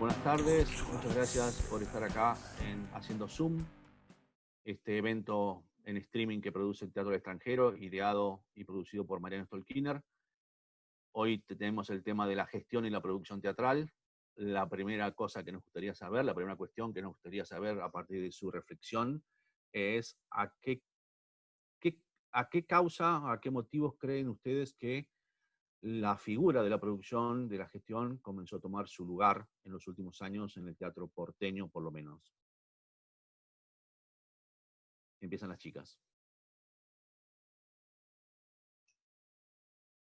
Buenas tardes, muchas gracias por estar acá en Haciendo Zoom, este evento en streaming que produce el Teatro del Extranjero, ideado y producido por Mariano Stolkiner. Hoy tenemos el tema de la gestión y la producción teatral. La primera cosa que nos gustaría saber, la primera cuestión que nos gustaría saber a partir de su reflexión es a qué causa, a qué motivos creen ustedes que la figura de la producción, de la gestión, comenzó a tomar su lugar en los últimos años en el teatro porteño, por lo menos. Empiezan las chicas.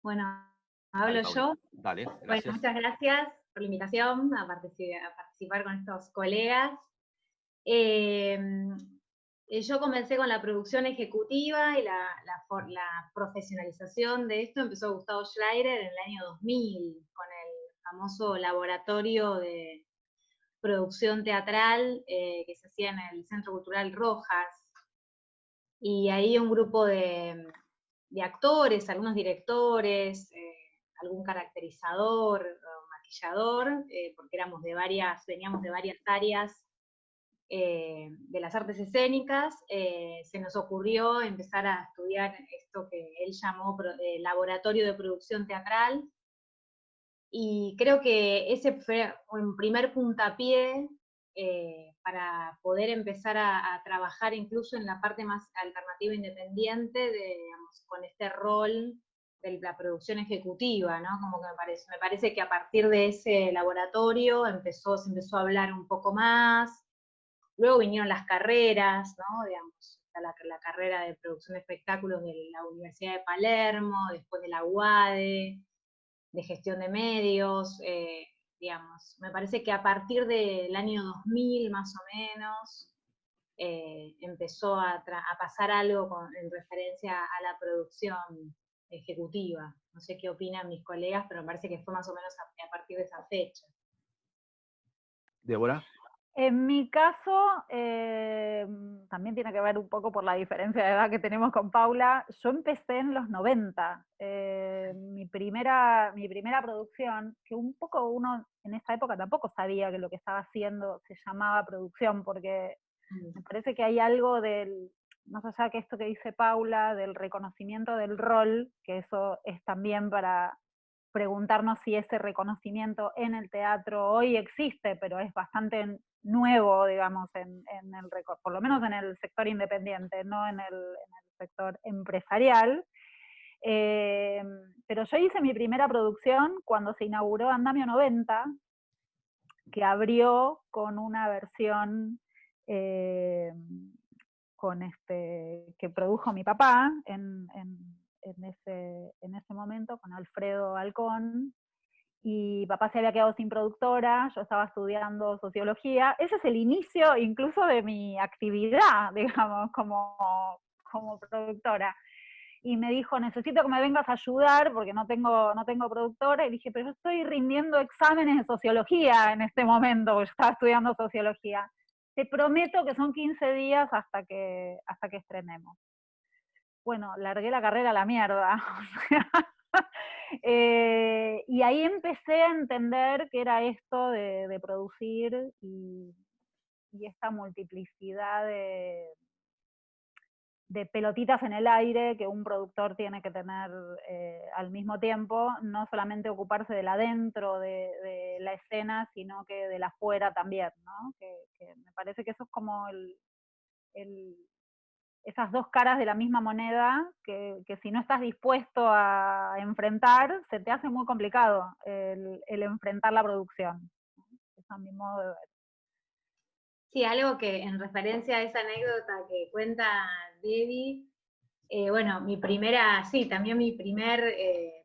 Bueno, Dale, hablo Paula. yo. Dale, Bueno, gracias. muchas gracias por la invitación a participar con estos colegas. Yo comencé con la producción ejecutiva y la profesionalización de esto empezó Gustavo Schleirer en el año 2000, con el famoso laboratorio de producción teatral que se hacía en el Centro Cultural Rojas. Y ahí un grupo de actores, algunos directores, algún caracterizador o maquillador, porque veníamos de varias áreas de las artes escénicas, se nos ocurrió empezar a estudiar esto que él llamó laboratorio de producción teatral, y creo que ese fue un primer puntapié para poder empezar a trabajar incluso en la parte más alternativa independiente, digamos, con este rol de la producción ejecutiva, ¿no? Como que me parece que a partir de ese laboratorio se empezó a hablar un poco más. Luego vinieron las carreras, ¿no? Digamos, la carrera de producción de espectáculos de la Universidad de Palermo, después de la UADE, de gestión de medios, digamos. Me parece que a partir del año 2000 más o menos empezó a pasar algo en referencia a la producción ejecutiva. No sé qué opinan mis colegas, pero me parece que fue más o menos a partir de esa fecha. Débora. En mi caso, también tiene que ver un poco por la diferencia de edad que tenemos con Paula. Yo empecé en los 90. Mi primera producción, que un poco uno en esa época tampoco sabía que lo que estaba haciendo se llamaba producción, porque me parece que hay algo más allá que esto que dice Paula, del reconocimiento del rol, que eso es también para preguntarnos si ese reconocimiento en el teatro hoy existe, pero es bastante nuevo, digamos, por lo menos en el sector independiente, no en el sector empresarial. Pero yo hice mi primera producción cuando se inauguró Andamio 90, que abrió con una versión que produjo mi papá en ese momento, con Alfredo Alcón, y papá se había quedado sin productora, yo estaba estudiando sociología. Ese es el inicio incluso de mi actividad, digamos, como productora. Y me dijo, necesito que me vengas a ayudar porque no tengo productora. Y dije, pero yo estoy rindiendo exámenes de sociología en este momento, porque yo estaba estudiando sociología. Te prometo que son 15 días hasta que estrenemos. Bueno, largué la carrera a la mierda. Y ahí empecé a entender qué era esto de producir y esta multiplicidad de pelotitas en el aire que un productor tiene que tener al mismo tiempo, no solamente ocuparse del adentro de la escena, sino que de la afuera también, ¿no? Que me parece que eso es como esas dos caras de la misma moneda que si no estás dispuesto a enfrentar, se te hace muy complicado el enfrentar la producción. Es a mi modo de ver. Sí, algo que en referencia a esa anécdota que cuenta Debbie, bueno, también mi primer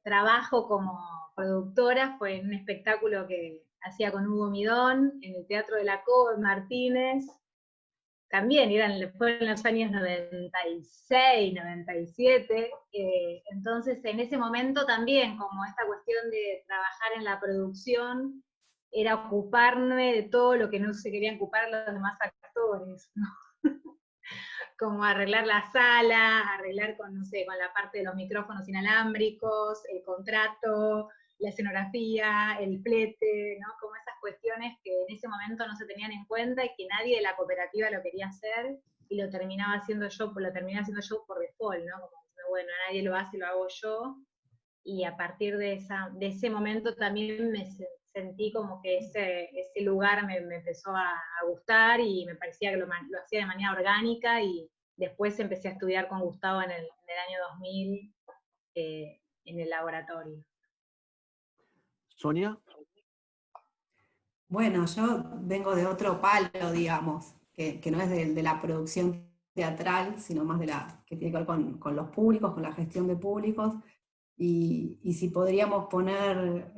trabajo como productora fue en un espectáculo que hacía con Hugo Midón en el Teatro de la Cova en Martínez. También fue en los años 96, 97, entonces en ese momento también, como esta cuestión de trabajar en la producción, era ocuparme de todo lo que no se querían ocupar los demás actores, ¿no? Como arreglar la sala, arreglar con la parte de los micrófonos inalámbricos, el contrato, la escenografía, el flete, ¿no? Como esas cuestiones que en ese momento no se tenían en cuenta y que nadie de la cooperativa lo quería hacer, y lo terminé haciendo yo por default, ¿no? Como, bueno, nadie lo hace, lo hago yo, y a partir de ese momento también me sentí como que ese lugar me empezó a gustar, y me parecía que lo hacía de manera orgánica, y después empecé a estudiar con Gustavo en el año 2000 en el laboratorio. Sonia. Bueno, yo vengo de otro palo, digamos, que no es de la producción teatral, sino más de la que tiene que ver con los públicos, con la gestión de públicos. Y si podríamos poner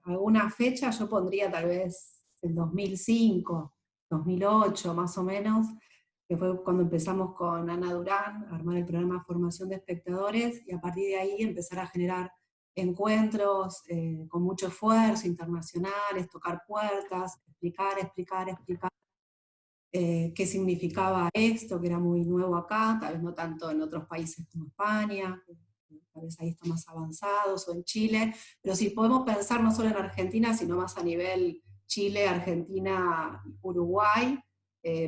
alguna fecha, yo pondría tal vez el 2005, 2008 más o menos, que fue cuando empezamos con Ana Durán a armar el programa de formación de espectadores, y a partir de ahí empezar a generar encuentros con mucho esfuerzo, internacionales, tocar puertas, explicar qué significaba esto, que era muy nuevo acá, tal vez no tanto en otros países como España, tal vez ahí está más avanzados, o en Chile, pero si podemos pensar no solo en Argentina, sino más a nivel Chile, Argentina, Uruguay,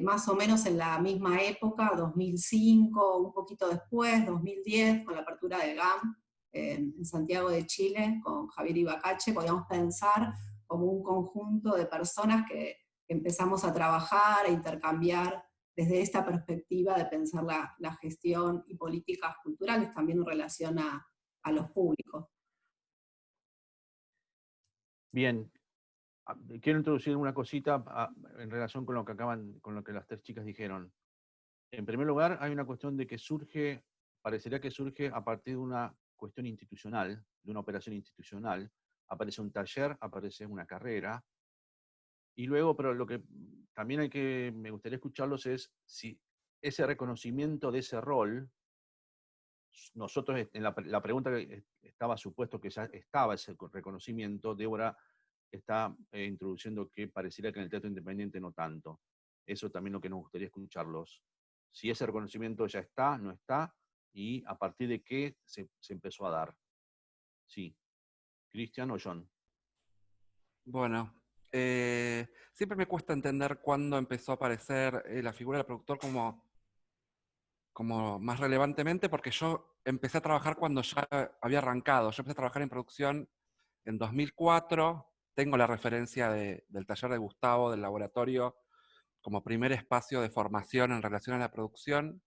más o menos en la misma época, 2005, un poquito después, 2010, con la apertura del GAM en Santiago de Chile, con Javier Ibacache, podíamos pensar como un conjunto de personas que empezamos a trabajar, a intercambiar desde esta perspectiva de pensar la gestión y políticas culturales también en relación a los públicos. Bien, quiero introducir una cosita en relación con lo que las tres chicas dijeron. En primer lugar, hay una cuestión de que parecería que surge a partir de una cuestión institucional, de una operación institucional. Aparece un taller, aparece una carrera, y luego, pero lo que también me gustaría escucharlos es si ese reconocimiento de ese rol, nosotros en la pregunta que estaba supuesto que ya estaba ese reconocimiento, Débora está introduciendo que pareciera que en el teatro independiente no tanto. Eso también es lo que nos gustaría escucharlos. Si ese reconocimiento ya está, no está, y a partir de qué se empezó a dar. Sí. ¿Cristian o John? Bueno, siempre me cuesta entender cuándo empezó a aparecer la figura del productor como más relevantemente, porque yo empecé a trabajar cuando ya había arrancado. Yo empecé a trabajar en producción en 2004, tengo la referencia del taller de Gustavo, del laboratorio, como primer espacio de formación en relación a la producción,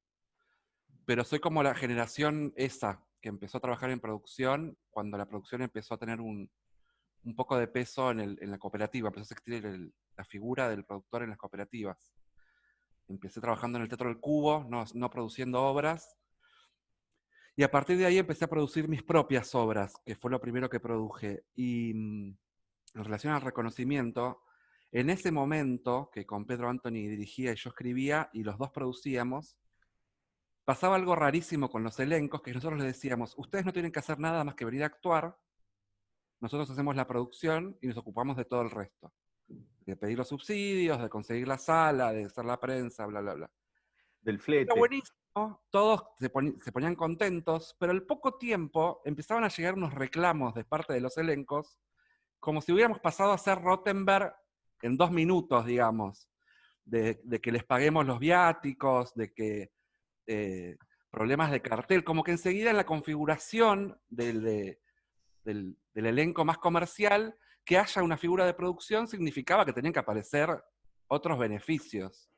pero soy como la generación esa, que empezó a trabajar en producción cuando la producción empezó a tener un poco de peso en la cooperativa, empezó a existir la figura del productor en las cooperativas. Empecé trabajando en el Teatro del Cubo, no produciendo obras, y a partir de ahí empecé a producir mis propias obras, que fue lo primero que produje. Y en relación al reconocimiento, en ese momento que con Pedro Anthony dirigía y yo escribía, y los dos producíamos, pasaba algo rarísimo con los elencos, que nosotros les decíamos, ustedes no tienen que hacer nada más que venir a actuar, nosotros hacemos la producción y nos ocupamos de todo el resto. De pedir los subsidios, de conseguir la sala, de hacer la prensa, bla, bla, bla. Del flete. Era buenísimo, todos se ponían contentos, pero al poco tiempo empezaban a llegar unos reclamos de parte de los elencos, como si hubiéramos pasado a ser Rottenberg en 2 minutos, digamos, de que les paguemos los viáticos, de que problemas de cartel, como que enseguida en la configuración del elenco más comercial, que haya una figura de producción significaba que tenían que aparecer otros beneficios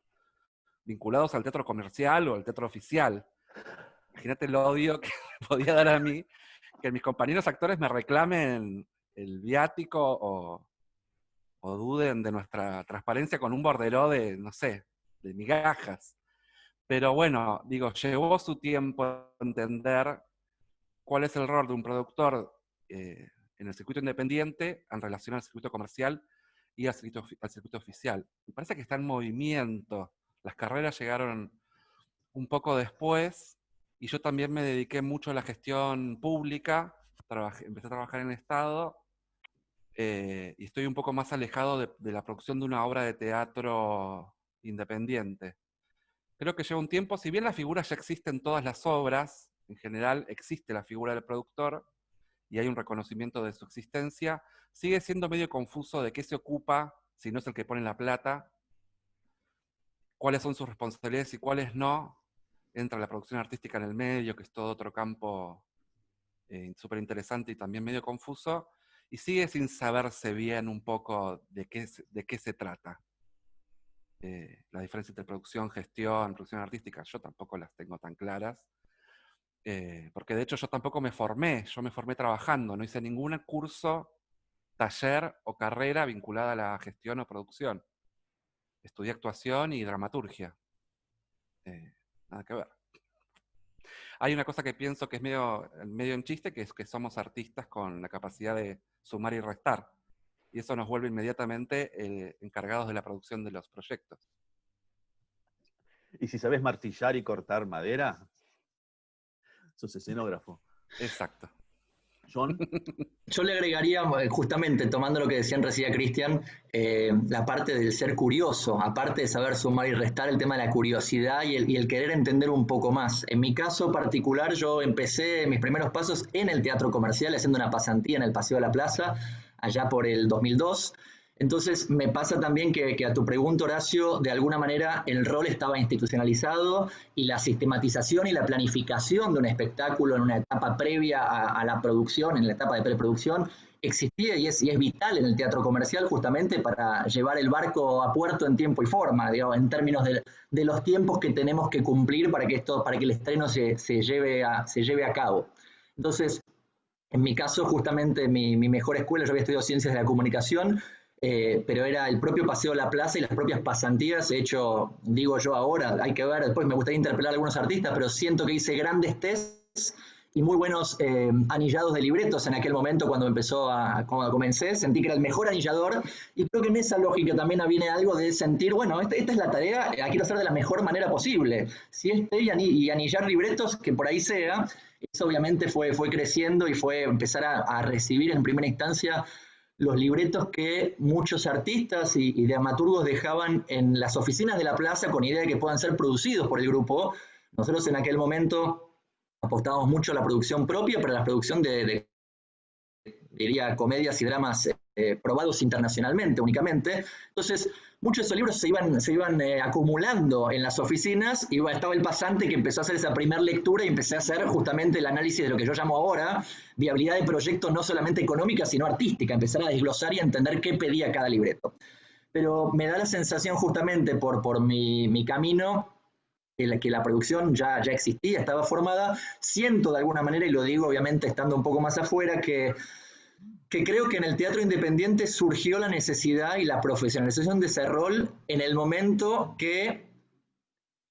vinculados al teatro comercial o al teatro oficial. Imagínate el odio que me podía dar a mí que mis compañeros actores me reclamen el viático o duden de nuestra transparencia con un borderó de, no sé, de migajas. Pero bueno, digo, llevó su tiempo entender cuál es el rol de un productor en el circuito independiente en relación al circuito comercial y al circuito oficial. Me parece que está en movimiento. Las carreras llegaron un poco después, y yo también me dediqué mucho a la gestión pública, empecé a trabajar en el Estado, y estoy un poco más alejado de la producción de una obra de teatro independiente. Creo que lleva un tiempo, si bien la figura ya existe en todas las obras, en general existe la figura del productor, y hay un reconocimiento de su existencia, sigue siendo medio confuso de qué se ocupa si no es el que pone la plata, cuáles son sus responsabilidades y cuáles no. Entra la producción artística en el medio, que es todo otro campo súper interesante y también medio confuso, y sigue sin saberse bien un poco de qué se trata. La diferencia entre producción, gestión, producción artística, yo tampoco las tengo tan claras, porque de hecho yo tampoco me formé, yo me formé trabajando, no hice ningún curso, taller o carrera vinculada a la gestión o producción. Estudié actuación y dramaturgia. Nada que ver. Hay una cosa que pienso que es medio en chiste, que es que somos artistas con la capacidad de sumar y restar. Y eso nos vuelve inmediatamente encargados de la producción de los proyectos. Y si sabes martillar y cortar madera, sos escenógrafo. Exacto. John. Yo le agregaría, justamente tomando lo que decían recién Cristian, la parte del ser curioso, aparte de saber sumar y restar, el tema de la curiosidad y el querer entender un poco más. En mi caso particular, yo empecé mis primeros pasos en el teatro comercial, haciendo una pasantía en el Paseo de la Plaza, allá por el 2002. Entonces me pasa también que a tu pregunta, Horacio, de alguna manera el rol estaba institucionalizado y la sistematización y la planificación de un espectáculo en una etapa previa a la producción, en la etapa de preproducción, existía y es vital en el teatro comercial justamente para llevar el barco a puerto en tiempo y forma, digamos, en términos de los tiempos que tenemos que cumplir para que el estreno se lleve a cabo. Entonces, en mi caso, justamente mi mejor escuela, yo había estudiado Ciencias de la Comunicación, pero era el propio Paseo de la Plaza y las propias pasantías. De hecho, digo yo ahora, hay que ver, después me gustaría interpelar a algunos artistas, pero siento que hice grandes tests y muy buenos anillados de libretos en aquel momento cuando cuando comencé. Sentí que era el mejor anillador y creo que en esa lógica también viene algo de sentir, bueno, esta es la tarea, la quiero hacer de la mejor manera posible. Si y anillar libretos, que por ahí sea. Eso obviamente fue creciendo y fue empezar a recibir en primera instancia los libretos que muchos artistas y dramaturgos dejaban en las oficinas de la plaza con idea de que puedan ser producidos por el grupo. Nosotros en aquel momento apostábamos mucho a la producción propia, pero a la producción diría, comedias y dramas probados internacionalmente únicamente. Entonces, muchos de esos libros se iban acumulando en las oficinas y estaba el pasante que empezó a hacer esa primera lectura y empecé a hacer justamente el análisis de lo que yo llamo ahora viabilidad de proyecto no solamente económica, sino artística, empezar a desglosar y a entender qué pedía cada libreto. Pero me da la sensación justamente por mi camino que la producción ya existía, estaba formada. Siento de alguna manera, y lo digo obviamente estando un poco más afuera, que creo que en el teatro independiente surgió la necesidad y la profesionalización de ese rol en el momento que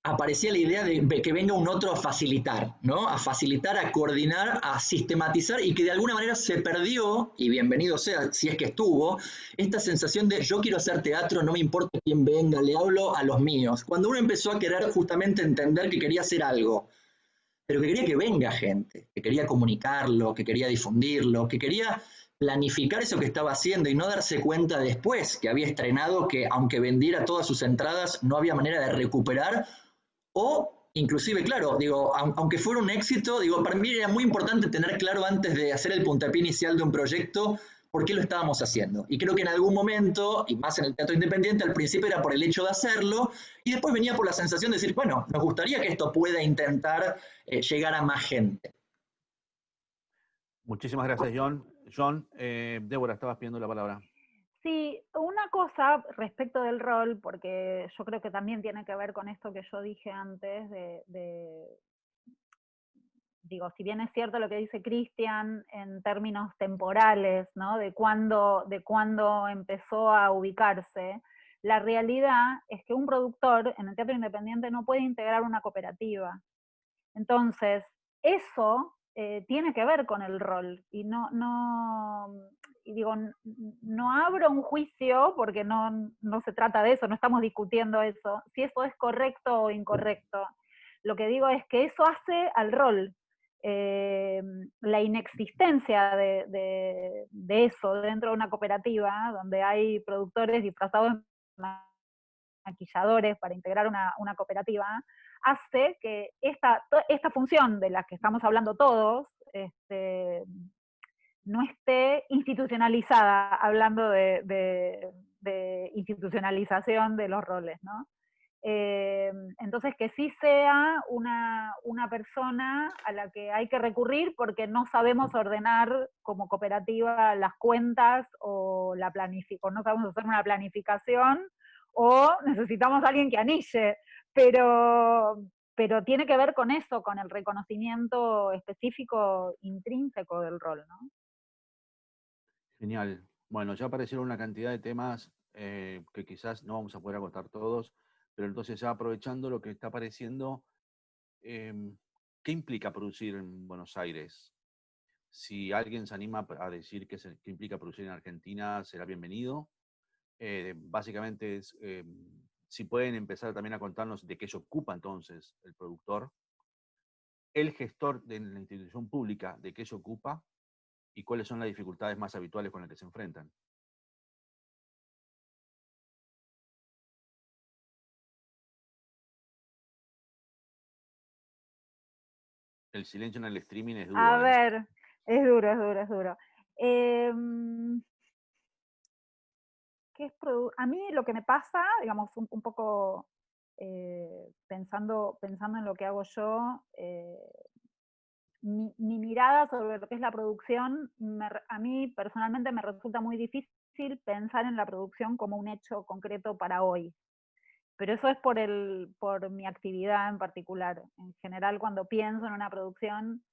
aparecía la idea de que venga un otro a facilitar, ¿no? A facilitar, a coordinar, a sistematizar, y que de alguna manera se perdió, y bienvenido sea si es que estuvo, esta sensación de yo quiero hacer teatro, no me importa quién venga, le hablo a los míos. Cuando uno empezó a querer justamente entender que quería hacer algo, pero que quería que venga gente, que quería comunicarlo, que quería difundirlo, que quería planificar eso que estaba haciendo y no darse cuenta después que había estrenado que aunque vendiera todas sus entradas no había manera de recuperar, o inclusive, claro, digo, aunque fuera un éxito, digo, para mí era muy importante tener claro antes de hacer el puntapié inicial de un proyecto por qué lo estábamos haciendo. Y creo que en algún momento, y más en el teatro independiente, al principio era por el hecho de hacerlo, y después venía por la sensación de decir, bueno, nos gustaría que esto pueda intentar llegar a más gente. Muchísimas gracias, John. John, Débora, estabas pidiendo la palabra. Sí, una cosa respecto del rol, porque yo creo que también tiene que ver con esto que yo dije antes, digo, si bien es cierto lo que dice Cristian en términos temporales, ¿no? de cuándo empezó a ubicarse, la realidad es que un productor en el teatro independiente no puede integrar una cooperativa. Entonces, eso tiene que ver con el rol, y y digo, no abro un juicio porque no se trata de eso, no estamos discutiendo eso, si eso es correcto o incorrecto. Lo que digo es que eso hace al rol. La inexistencia de eso dentro de una cooperativa, donde hay productores disfrazados de maquilladores para integrar una cooperativa, hace que esta función de la que estamos hablando todos no esté institucionalizada, hablando de de institucionalización de los roles, ¿no? Entonces, que sí sea una persona a la que hay que recurrir porque no sabemos ordenar como cooperativa las cuentas o no sabemos hacer una planificación, o necesitamos a alguien que anille, pero tiene que ver con eso, con el reconocimiento específico intrínseco del rol, ¿no? Genial. Bueno, ya aparecieron una cantidad de temas que quizás no vamos a poder agotar todos, pero entonces ya aprovechando lo que está apareciendo, ¿qué implica producir en Buenos Aires? Si alguien se anima a decir qué implica producir en Argentina, será bienvenido. Básicamente es, si pueden empezar también a contarnos de qué se ocupa entonces el productor, el gestor de la institución pública, de qué se ocupa y cuáles son las dificultades más habituales con las que se enfrentan. El silencio en el streaming es duro. A ver, es duro, es duro, es duro. A mí lo que me pasa, digamos, un poco pensando en lo que hago yo, mi mirada sobre lo que es la producción, a mí personalmente me resulta muy difícil pensar en la producción como un hecho concreto para hoy. Pero eso es por mi actividad en particular. En general, cuando pienso en una producción,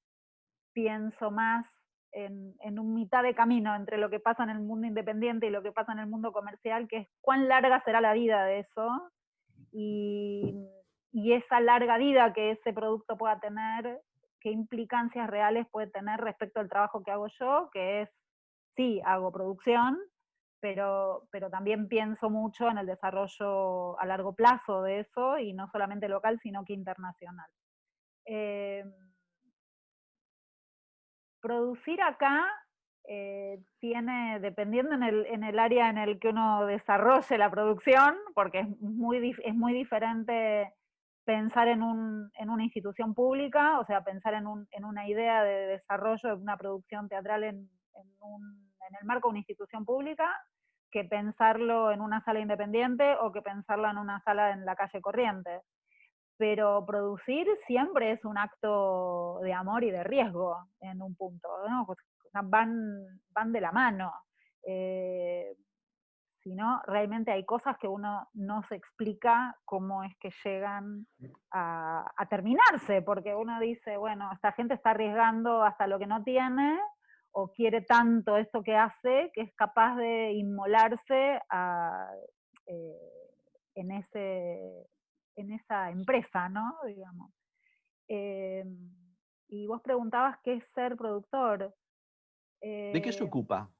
pienso más en un mitad de camino entre lo que pasa en el mundo independiente y lo que pasa en el mundo comercial, que es cuán larga será la vida de eso, y esa larga vida que ese producto pueda tener, qué implicancias reales puede tener respecto al trabajo que hago yo, que es, sí, hago producción, pero también pienso mucho en el desarrollo a largo plazo de eso, y no solamente local, sino que internacional. Producir acá tiene, dependiendo en el área en el que uno desarrolle la producción, porque es muy diferente pensar en una institución pública, o sea, pensar en una idea de desarrollo de una producción teatral en el marco de una institución pública, que pensarlo en una sala independiente o que pensarlo en una sala en la calle Corrientes. Pero producir siempre es un acto de amor y de riesgo en un punto, ¿no? Van de la mano. Si no, realmente hay cosas que uno no se explica cómo es que llegan a terminarse, porque uno dice, bueno, esta gente está arriesgando hasta lo que no tiene, o quiere tanto esto que hace, que es capaz de inmolarse en esa empresa, ¿no? Digamos. Y vos preguntabas qué es ser productor. ¿De qué se ocupa?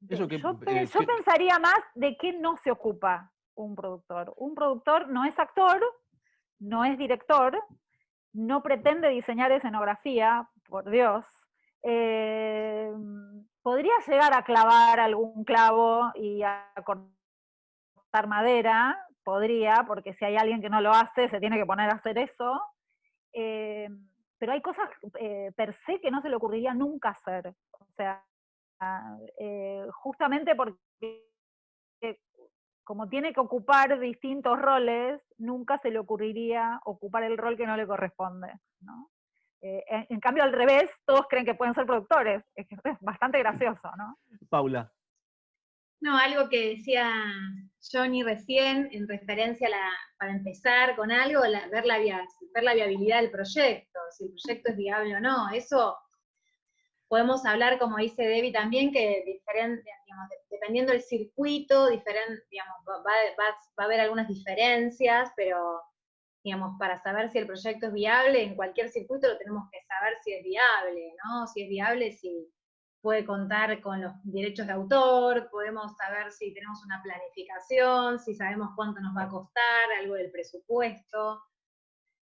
Yo pensaría más de qué no se ocupa un productor. Un productor no es actor, no es director, no pretende diseñar escenografía, por Dios. Podría llegar a clavar algún clavo y a cortar madera, podría, porque si hay alguien que no lo hace, se tiene que poner a hacer eso. Pero hay cosas per se que no se le ocurriría nunca hacer. O sea, justamente porque como tiene que ocupar distintos roles, nunca se le ocurriría ocupar el rol que no le corresponde, ¿no? En cambio, al revés, todos creen que pueden ser productores. Es bastante gracioso, ¿no? Paula. No, algo que decía Johnny recién, en referencia para empezar con algo, ver la viabilidad del proyecto, si el proyecto es viable o no. Eso podemos hablar, como dice Debbie también, que digamos, dependiendo del circuito, digamos, va a haber algunas diferencias, pero digamos, para saber si el proyecto es viable, en cualquier circuito lo tenemos que saber si es viable, ¿no? Si es viable, si puede contar con los derechos de autor, podemos saber si tenemos una planificación, si sabemos cuánto nos va a costar, algo del presupuesto,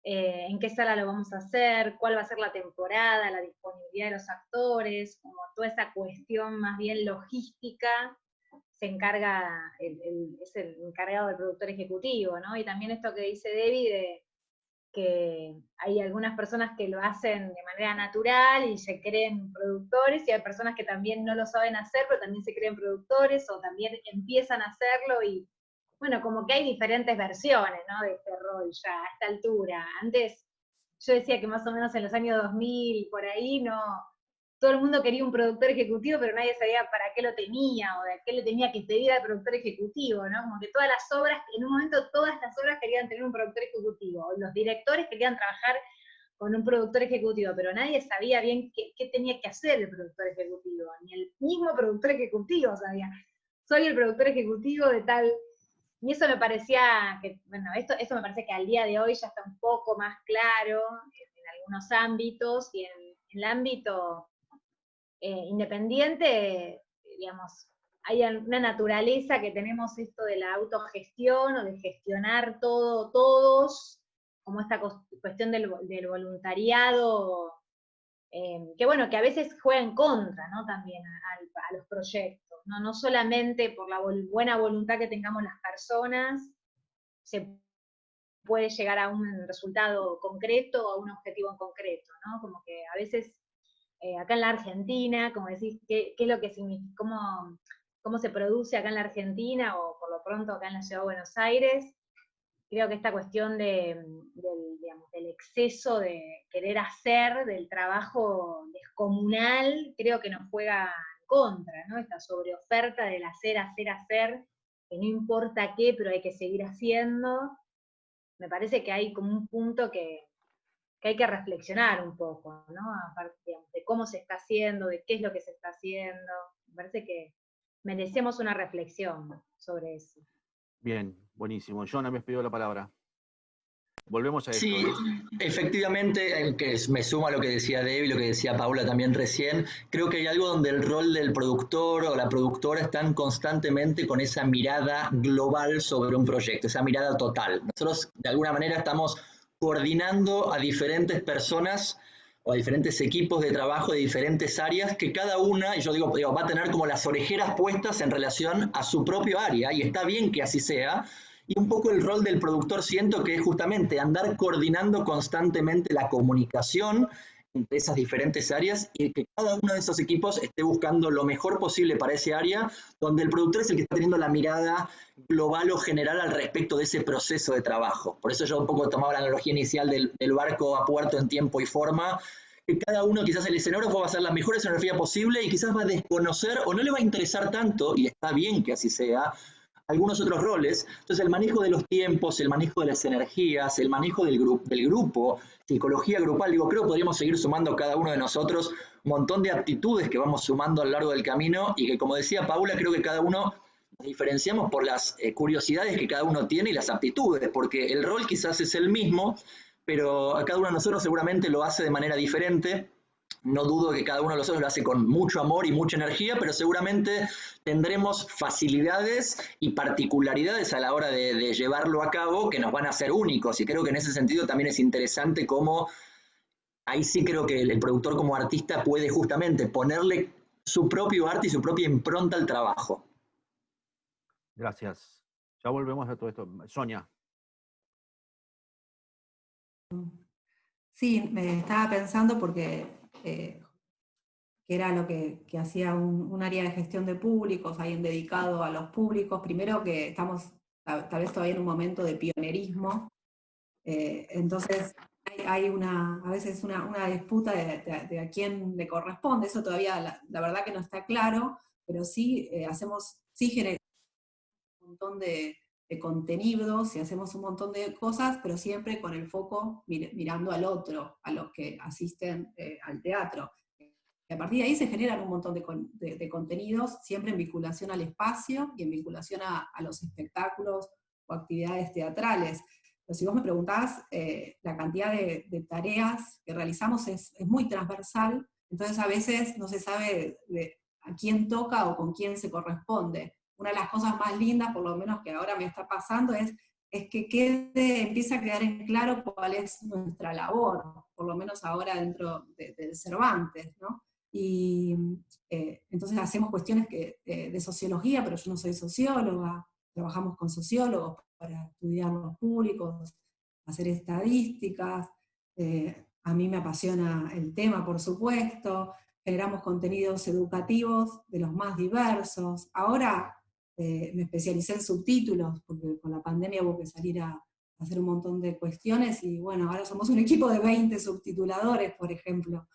en qué sala lo vamos a hacer, cuál va a ser la temporada, la disponibilidad de los actores, como toda esa cuestión más bien logística, es el encargado del productor ejecutivo, ¿no? Y también esto que dice Debbie que hay algunas personas que lo hacen de manera natural y se creen productores, y hay personas que también no lo saben hacer, pero también se creen productores, o también empiezan a hacerlo, y bueno, como que hay diferentes versiones, ¿no?, de este rol ya a esta altura. Antes yo decía que más o menos en los años 2000, por ahí, no, todo el mundo quería un productor ejecutivo, pero nadie sabía para qué lo tenía, o de qué le tenía que pedir al productor ejecutivo, ¿no? Como que todas las obras, en un momento todas las obras querían tener un productor ejecutivo, o los directores querían trabajar con un productor ejecutivo, pero nadie sabía bien qué tenía que hacer el productor ejecutivo, ni el mismo productor ejecutivo sabía. Soy el productor ejecutivo de tal. Y eso me parecía que, bueno, esto me parece que al día de hoy ya está un poco más claro en algunos ámbitos, y en el ámbito independiente, digamos, hay una naturaleza que tenemos, esto de la autogestión o de gestionar todo, todos, como esta cuestión del voluntariado, que bueno, que a veces juega en contra, ¿no?, también a los proyectos, ¿no? No solamente por la buena voluntad que tengamos las personas, se puede llegar a un resultado concreto o a un objetivo en concreto, ¿no? Como que a veces acá en la Argentina, como decís, qué es lo que significa, cómo se produce acá en la Argentina, o por lo pronto acá en la ciudad de Buenos Aires. Creo que esta cuestión del exceso de querer hacer, del trabajo descomunal, creo que nos juega en contra, ¿no? Esta sobreoferta del hacer, que no importa qué, pero hay que seguir haciendo. Me parece que hay como un punto que hay que reflexionar un poco, ¿no? Aparte, digamos, de cómo se está haciendo, de qué es lo que se está haciendo. Me parece que merecemos una reflexión sobre eso. Bien, buenísimo. John, habías pedido la palabra. Volvemos a esto. Sí, efectivamente, que me suma a lo que decía Dave y lo que decía Paula también recién. Creo que hay algo donde el rol del productor o la productora están constantemente con esa mirada global sobre un proyecto, esa mirada total. Nosotros de alguna manera estamos coordinando a diferentes personas o a diferentes equipos de trabajo de diferentes áreas, que cada una, y yo digo, va a tener como las orejeras puestas en relación a su propio área, y está bien que así sea. Y un poco el rol del productor siento que es justamente andar coordinando constantemente la comunicación entre esas diferentes áreas, y que cada uno de esos equipos esté buscando lo mejor posible para ese área, donde el productor es el que está teniendo la mirada global o general al respecto de ese proceso de trabajo. Por eso yo un poco tomaba la analogía inicial del barco a puerto en tiempo y forma, que cada uno, quizás el escenógrafo va a hacer la mejor escenografía posible y quizás va a desconocer o no le va a interesar tanto, y está bien que así sea, algunos otros roles. Entonces el manejo de los tiempos, el manejo de las energías, el manejo del grupo, psicología grupal, creo que podríamos seguir sumando cada uno de nosotros un montón de aptitudes que vamos sumando a lo largo del camino, y que, como decía Paula, creo que cada uno nos diferenciamos por las curiosidades que cada uno tiene y las aptitudes, porque el rol quizás es el mismo, pero a cada uno de nosotros seguramente lo hace de manera diferente. No dudo que cada uno de nosotros lo hace con mucho amor y mucha energía, pero seguramente tendremos facilidades y particularidades a la hora de llevarlo a cabo que nos van a hacer únicos, y creo que en ese sentido también es interesante cómo ahí sí creo que el productor como artista puede justamente ponerle su propio arte y su propia impronta al trabajo. Gracias. Ya volvemos a todo esto. Sonia. Sí, me estaba pensando porque que era lo que hacía un área de gestión de públicos, alguien dedicado a los públicos. Primero que estamos tal vez todavía en un momento de pionerismo, entonces hay a veces una disputa de a quién le corresponde. Eso todavía la verdad que no está claro, pero sí generamos un montón de contenidos y hacemos un montón de cosas, pero siempre con el foco mirando al otro, a los que asisten al teatro. Y a partir de ahí se generan un montón de contenidos, siempre en vinculación al espacio y en vinculación a los espectáculos o actividades teatrales. Pero si vos me preguntás, la cantidad de tareas que realizamos es muy transversal, entonces a veces no se sabe a quién toca o con quién se corresponde. Una de las cosas más lindas, por lo menos que ahora me está pasando, es que empieza a quedar en claro cuál es nuestra labor, por lo menos ahora dentro del Cervantes, ¿no? Y entonces hacemos cuestiones de sociología, pero yo no soy socióloga, trabajamos con sociólogos para estudiar los públicos, hacer estadísticas. A mí me apasiona el tema, por supuesto. Generamos contenidos educativos de los más diversos. Ahora me especialicé en subtítulos, porque con la pandemia hubo que salir a hacer un montón de cuestiones, y bueno, ahora somos un equipo de 20 subtituladores, por ejemplo.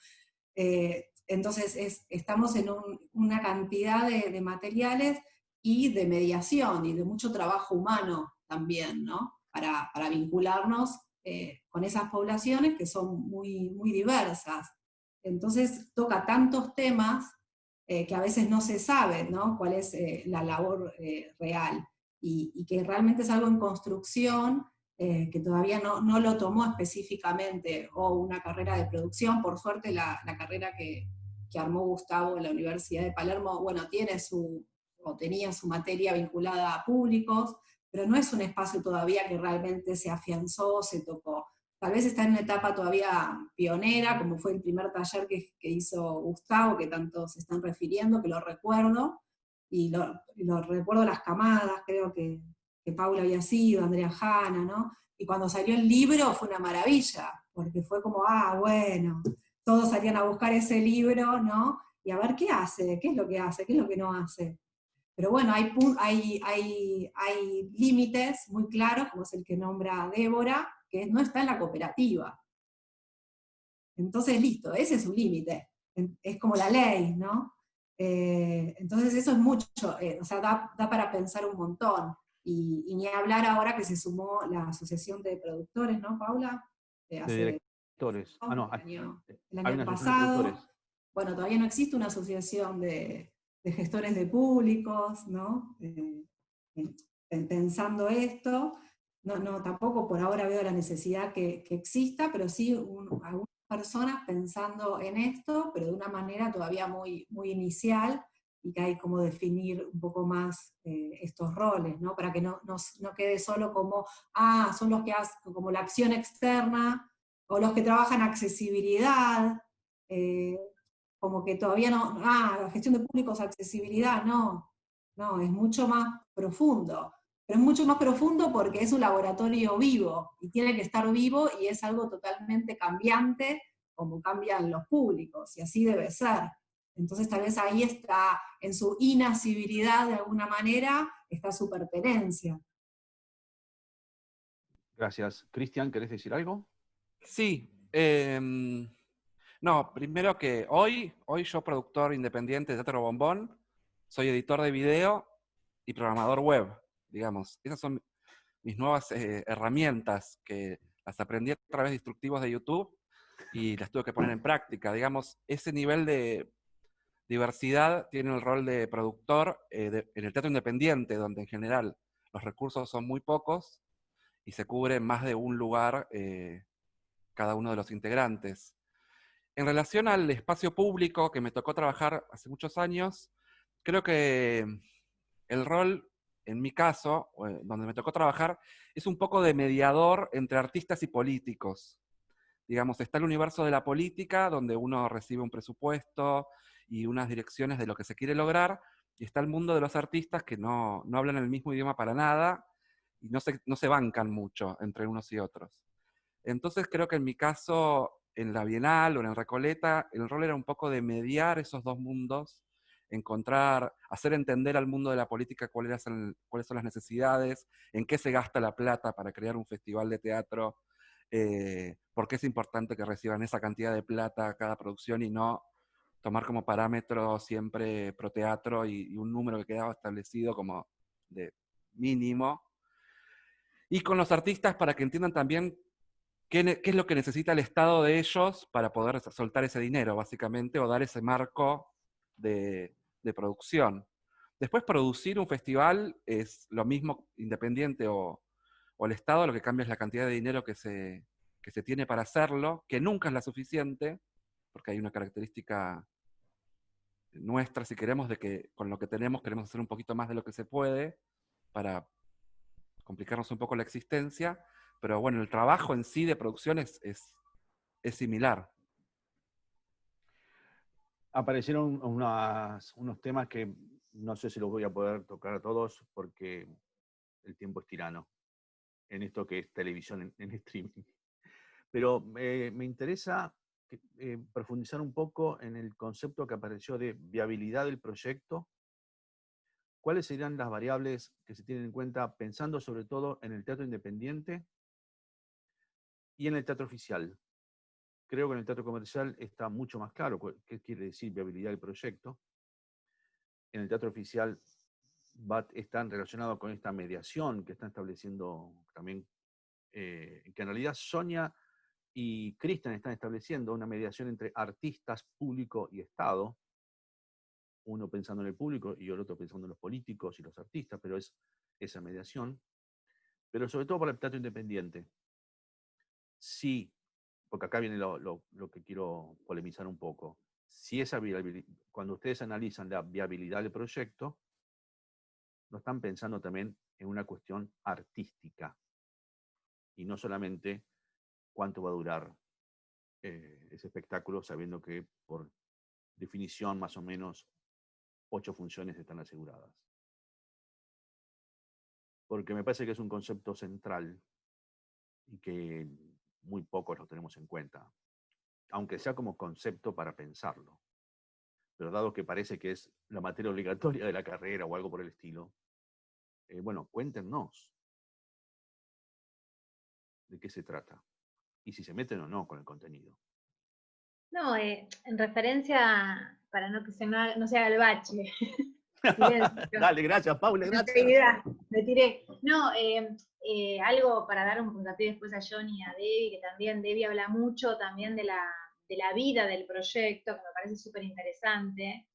Entonces estamos en una cantidad de materiales y de mediación y de mucho trabajo humano también, ¿no? Para vincularnos con esas poblaciones que son muy, muy diversas. Entonces toca tantos temas que a veces no se sabe, ¿no? Cuál es la labor real, y que realmente es algo en construcción, que todavía no lo tomó específicamente, o una carrera de producción. Por suerte la carrera que armó Gustavo en la Universidad de Palermo, bueno, tenía su materia vinculada a públicos, pero no es un espacio todavía que realmente se afianzó, se tocó. Tal vez está en una etapa todavía pionera, como fue el primer taller que hizo Gustavo, que tanto se están refiriendo, que lo recuerdo, y lo recuerdo las camadas, creo que Paula había sido, Andrea Hanna, ¿no? Y cuando salió el libro fue una maravilla, porque fue como, bueno, todos salían a buscar ese libro, ¿no? Y a ver qué hace, qué es lo que hace, qué es lo que no hace. Pero bueno, hay límites muy claros, como es el que nombra Débora, que no está en la cooperativa. Entonces, listo, ese es un límite. Es como la ley, ¿no? Entonces eso es mucho, o sea, da para pensar un montón. Y ni hablar ahora que se sumó la Asociación de Productores, ¿no, Paula? De Hace directores. Ah, no, el hay año una asociación de pasado. productores. Bueno, todavía no existe una asociación de gestores de públicos, ¿no? Pensando esto, tampoco por ahora veo la necesidad que exista, pero sí algunas personas pensando en esto, pero de una manera todavía muy, muy inicial, y que hay como definir un poco más estos roles, ¿no? Para que no quede solo como, son los que hacen como la acción externa, o los que trabajan accesibilidad, como que todavía la gestión de públicos, accesibilidad, no, es mucho más profundo. Pero es mucho más profundo porque es un laboratorio vivo, y tiene que estar vivo, y es algo totalmente cambiante, como cambian los públicos, y así debe ser. Entonces tal vez ahí está, en su inasibilidad de alguna manera, está su pertenencia. Gracias. Cristian, ¿querés decir algo? Sí. No, primero que hoy yo productor independiente de Teatro Bombón, soy editor de video y programador web, digamos. Esas son mis nuevas herramientas, que las aprendí a través de instructivos de YouTube y las tuve que poner en práctica. Digamos, ese nivel de diversidad tiene el rol de productor en el teatro independiente, donde en general los recursos son muy pocos y se cubre más de un lugar cada uno de los integrantes. En relación al espacio público que me tocó trabajar hace muchos años, creo que el rol, en mi caso, donde me tocó trabajar, es un poco de mediador entre artistas y políticos. Digamos, está el universo de la política, donde uno recibe un presupuesto y unas direcciones de lo que se quiere lograr, y está el mundo de los artistas que no hablan el mismo idioma para nada y no se bancan mucho entre unos y otros. Entonces creo que en mi caso, en la Bienal o en el Recoleta, el rol era un poco de mediar esos dos mundos, hacer entender al mundo de la política cuáles son las necesidades, en qué se gasta la plata para crear un festival de teatro, por qué es importante que reciban esa cantidad de plata cada producción y no tomar como parámetro siempre Proteatro y un número que quedaba establecido como de mínimo. Y con los artistas para que entiendan también qué es lo que necesita el Estado de ellos para poder soltar ese dinero, básicamente, o dar ese marco de producción. Después, producir un festival es lo mismo, independiente o el Estado, lo que cambia es la cantidad de dinero que se tiene para hacerlo, que nunca es la suficiente, porque hay una característica nuestra, si queremos, de que con lo que tenemos queremos hacer un poquito más de lo que se puede para complicarnos un poco la existencia, pero bueno, el trabajo en sí de producción es similar. Aparecieron unos temas que no sé si los voy a poder tocar a todos porque el tiempo es tirano. en esto que es televisión en streaming. Pero me interesa profundizar un poco en el concepto que apareció de viabilidad del proyecto. ¿Cuáles serían las variables que se tienen en cuenta pensando sobre todo en el teatro independiente y en el teatro oficial? Creo que en el teatro comercial está mucho más claro qué quiere decir viabilidad del proyecto. En el teatro oficial están relacionados con esta mediación que están estableciendo también, que en realidad Sonia y Cristian están estableciendo una mediación entre artistas, público y Estado, uno pensando en el público y el otro pensando en los políticos y los artistas, pero es esa mediación. Pero sobre todo para el teatro independiente. Sí, porque acá viene lo que quiero polemizar un poco. Si esa viabilidad, cuando ustedes analizan la viabilidad del proyecto, no están pensando también en una cuestión artística y no solamente cuánto va a durar ese espectáculo, sabiendo que por definición más o menos 8 funciones están aseguradas. Porque me parece que es un concepto central y que muy pocos lo tenemos en cuenta, aunque sea como concepto para pensarlo. Pero dado que parece que es la materia obligatoria de la carrera o algo por el estilo, bueno, cuéntenos de qué se trata y si se meten o no con el contenido. No, en referencia, para no que no se haga el bache. Dale, gracias, Paula, gracias. Enseguida me tiré. No, algo para dar un puntapié después a Johnny y a Debbie, que también Debbie habla mucho también de la vida del proyecto, que me parece súper interesante,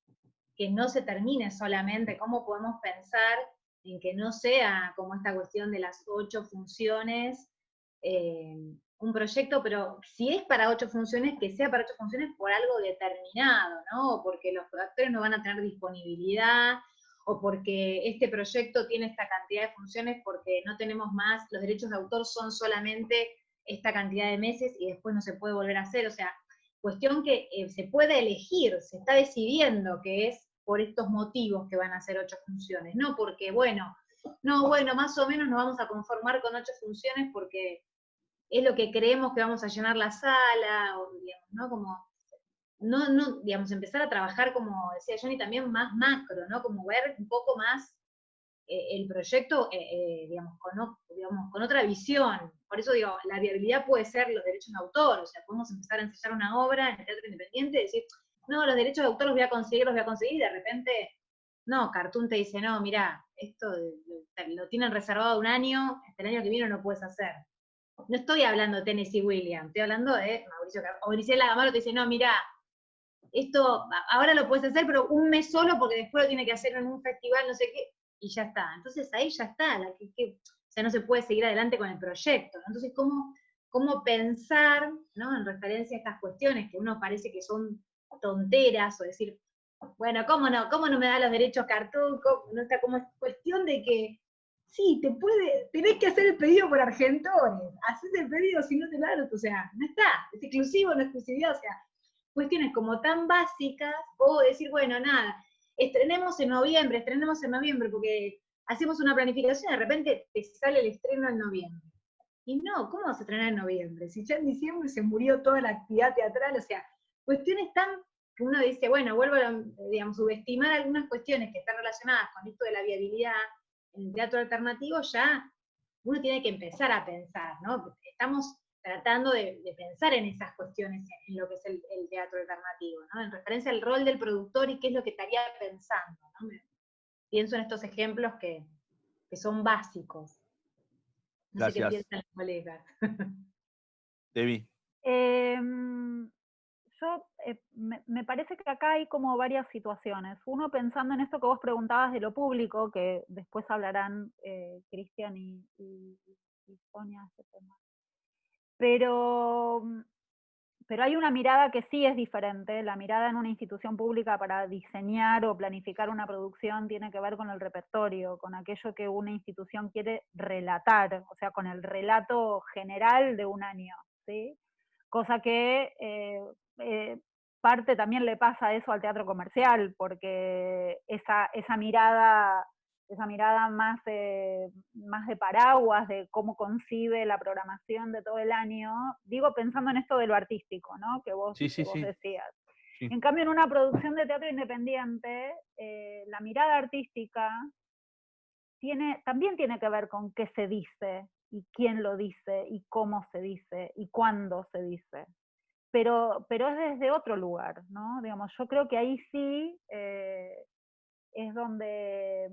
que no se termine solamente, cómo podemos pensar en que no sea como esta cuestión de las 8 funciones, un proyecto, pero si es para 8 funciones, que sea para 8 funciones por algo determinado, ¿no? O porque los actores no van a tener disponibilidad, o porque este proyecto tiene esta cantidad de funciones porque no tenemos más, los derechos de autor son solamente esta cantidad de meses y después no se puede volver a hacer, o sea, cuestión que se puede elegir, se está decidiendo que es por estos motivos que van a ser 8 funciones, no porque, bueno, más o menos nos vamos a conformar con 8 funciones porque es lo que creemos que vamos a llenar la sala, o digamos, ¿no? Como, digamos, empezar a trabajar, como decía Johnny, también más macro, ¿no? Como ver un poco más el proyecto, digamos, con otra visión. Por eso digo, la viabilidad puede ser los derechos de autor, o sea, podemos empezar a ensayar una obra en el teatro independiente y decir, no, los derechos de autor los voy a conseguir, y de repente, no, Cartoon te dice, no, mira, esto lo tienen reservado un año, hasta el año que viene no lo puedes hacer. No estoy hablando de Tennessee Williams, estoy hablando de Mauricio Carvalho. O Griselda Gamaro te dice, no, mira, esto ahora lo puedes hacer, pero un mes solo porque después lo tiene que hacer en un festival, no sé qué, y ya está. Entonces ahí ya está, o sea, no se puede seguir adelante con el proyecto, ¿no? Entonces, ¿cómo pensar, ¿no? En referencia a estas cuestiones que uno parece que son tonteras, o decir, bueno, ¿cómo no me da los derechos Cartoon? No está como es cuestión de que sí, tenés que hacer el pedido por Argentores, haces el pedido, si no te dan, o sea, no está, es exclusivo, no exclusividad, o sea, cuestiones como tan básicas, o decir, bueno, nada, estrenemos en noviembre, porque hacemos una planificación y de repente te sale el estreno en noviembre. Y no, ¿cómo vas a estrenar en noviembre? Si ya en diciembre se murió toda la actividad teatral, o sea, cuestiones tan que uno dice, bueno, vuelvo a, digamos, subestimar algunas cuestiones que están relacionadas con esto de la viabilidad en el teatro alternativo, ya uno tiene que empezar a pensar, ¿no? Estamos tratando de pensar en esas cuestiones, en lo que es el teatro alternativo, ¿no? En referencia al rol del productor y qué es lo que estaría pensando, ¿no? Pienso en estos ejemplos que son básicos. No Gracias. sé qué piensan los colegas. Debbie. Me parece que acá hay como varias situaciones. Uno pensando en esto que vos preguntabas de lo público, que después hablarán Cristian y Sonia este tema. Pero hay una mirada que sí es diferente. La mirada en una institución pública para diseñar o planificar una producción tiene que ver con el repertorio, con aquello que una institución quiere relatar, o sea, con el relato general de un año, ¿sí? Cosa que parte también le pasa eso al teatro comercial, porque esa mirada esa mirada más de paraguas, de cómo concibe la programación de todo el año, digo pensando en esto de lo artístico, ¿no? Que vos, Sí, sí, vos sí. decías. Sí. En cambio, en una producción de teatro independiente, la mirada artística también tiene que ver con qué se dice, y quién lo dice, y cómo se dice, y cuándo se dice. Pero es desde otro lugar, ¿no? Digamos, yo creo que ahí sí es donde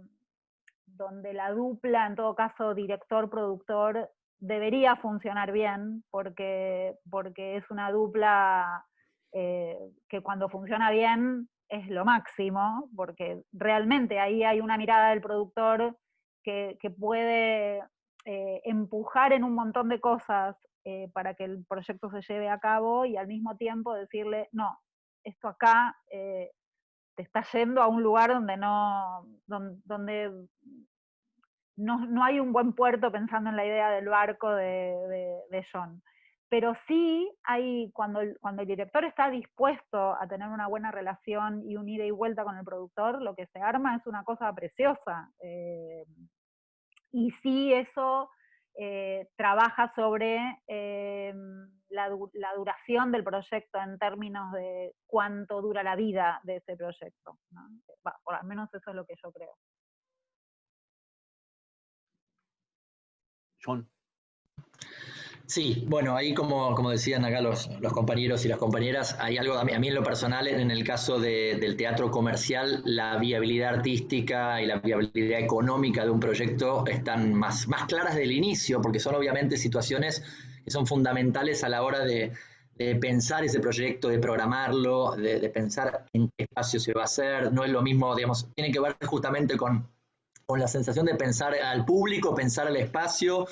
la dupla, en todo caso director-productor, debería funcionar bien, porque es una dupla que cuando funciona bien es lo máximo, porque realmente ahí hay una mirada del productor que puede empujar en un montón de cosas para que el proyecto se lleve a cabo, y al mismo tiempo decirle, no, esto acá te está yendo a un lugar donde no hay un buen puerto, pensando en la idea del barco de John. Pero sí hay, cuando el director está dispuesto a tener una buena relación y un ida y vuelta con el productor, lo que se arma es una cosa preciosa. Y sí, eso trabaja sobre la duración del proyecto, en términos de cuánto dura la vida de ese proyecto, ¿no? Por lo menos eso es lo que yo creo. John. Sí, bueno, ahí como decían acá los compañeros y las compañeras, hay algo, a mí en lo personal, en el caso del teatro comercial, la viabilidad artística y la viabilidad económica de un proyecto están más claras del inicio, porque son obviamente situaciones que son fundamentales a la hora de pensar ese proyecto, de programarlo, de pensar en qué espacio se va a hacer. No es lo mismo, digamos, tiene que ver justamente con la sensación de pensar al público, pensar al espacio,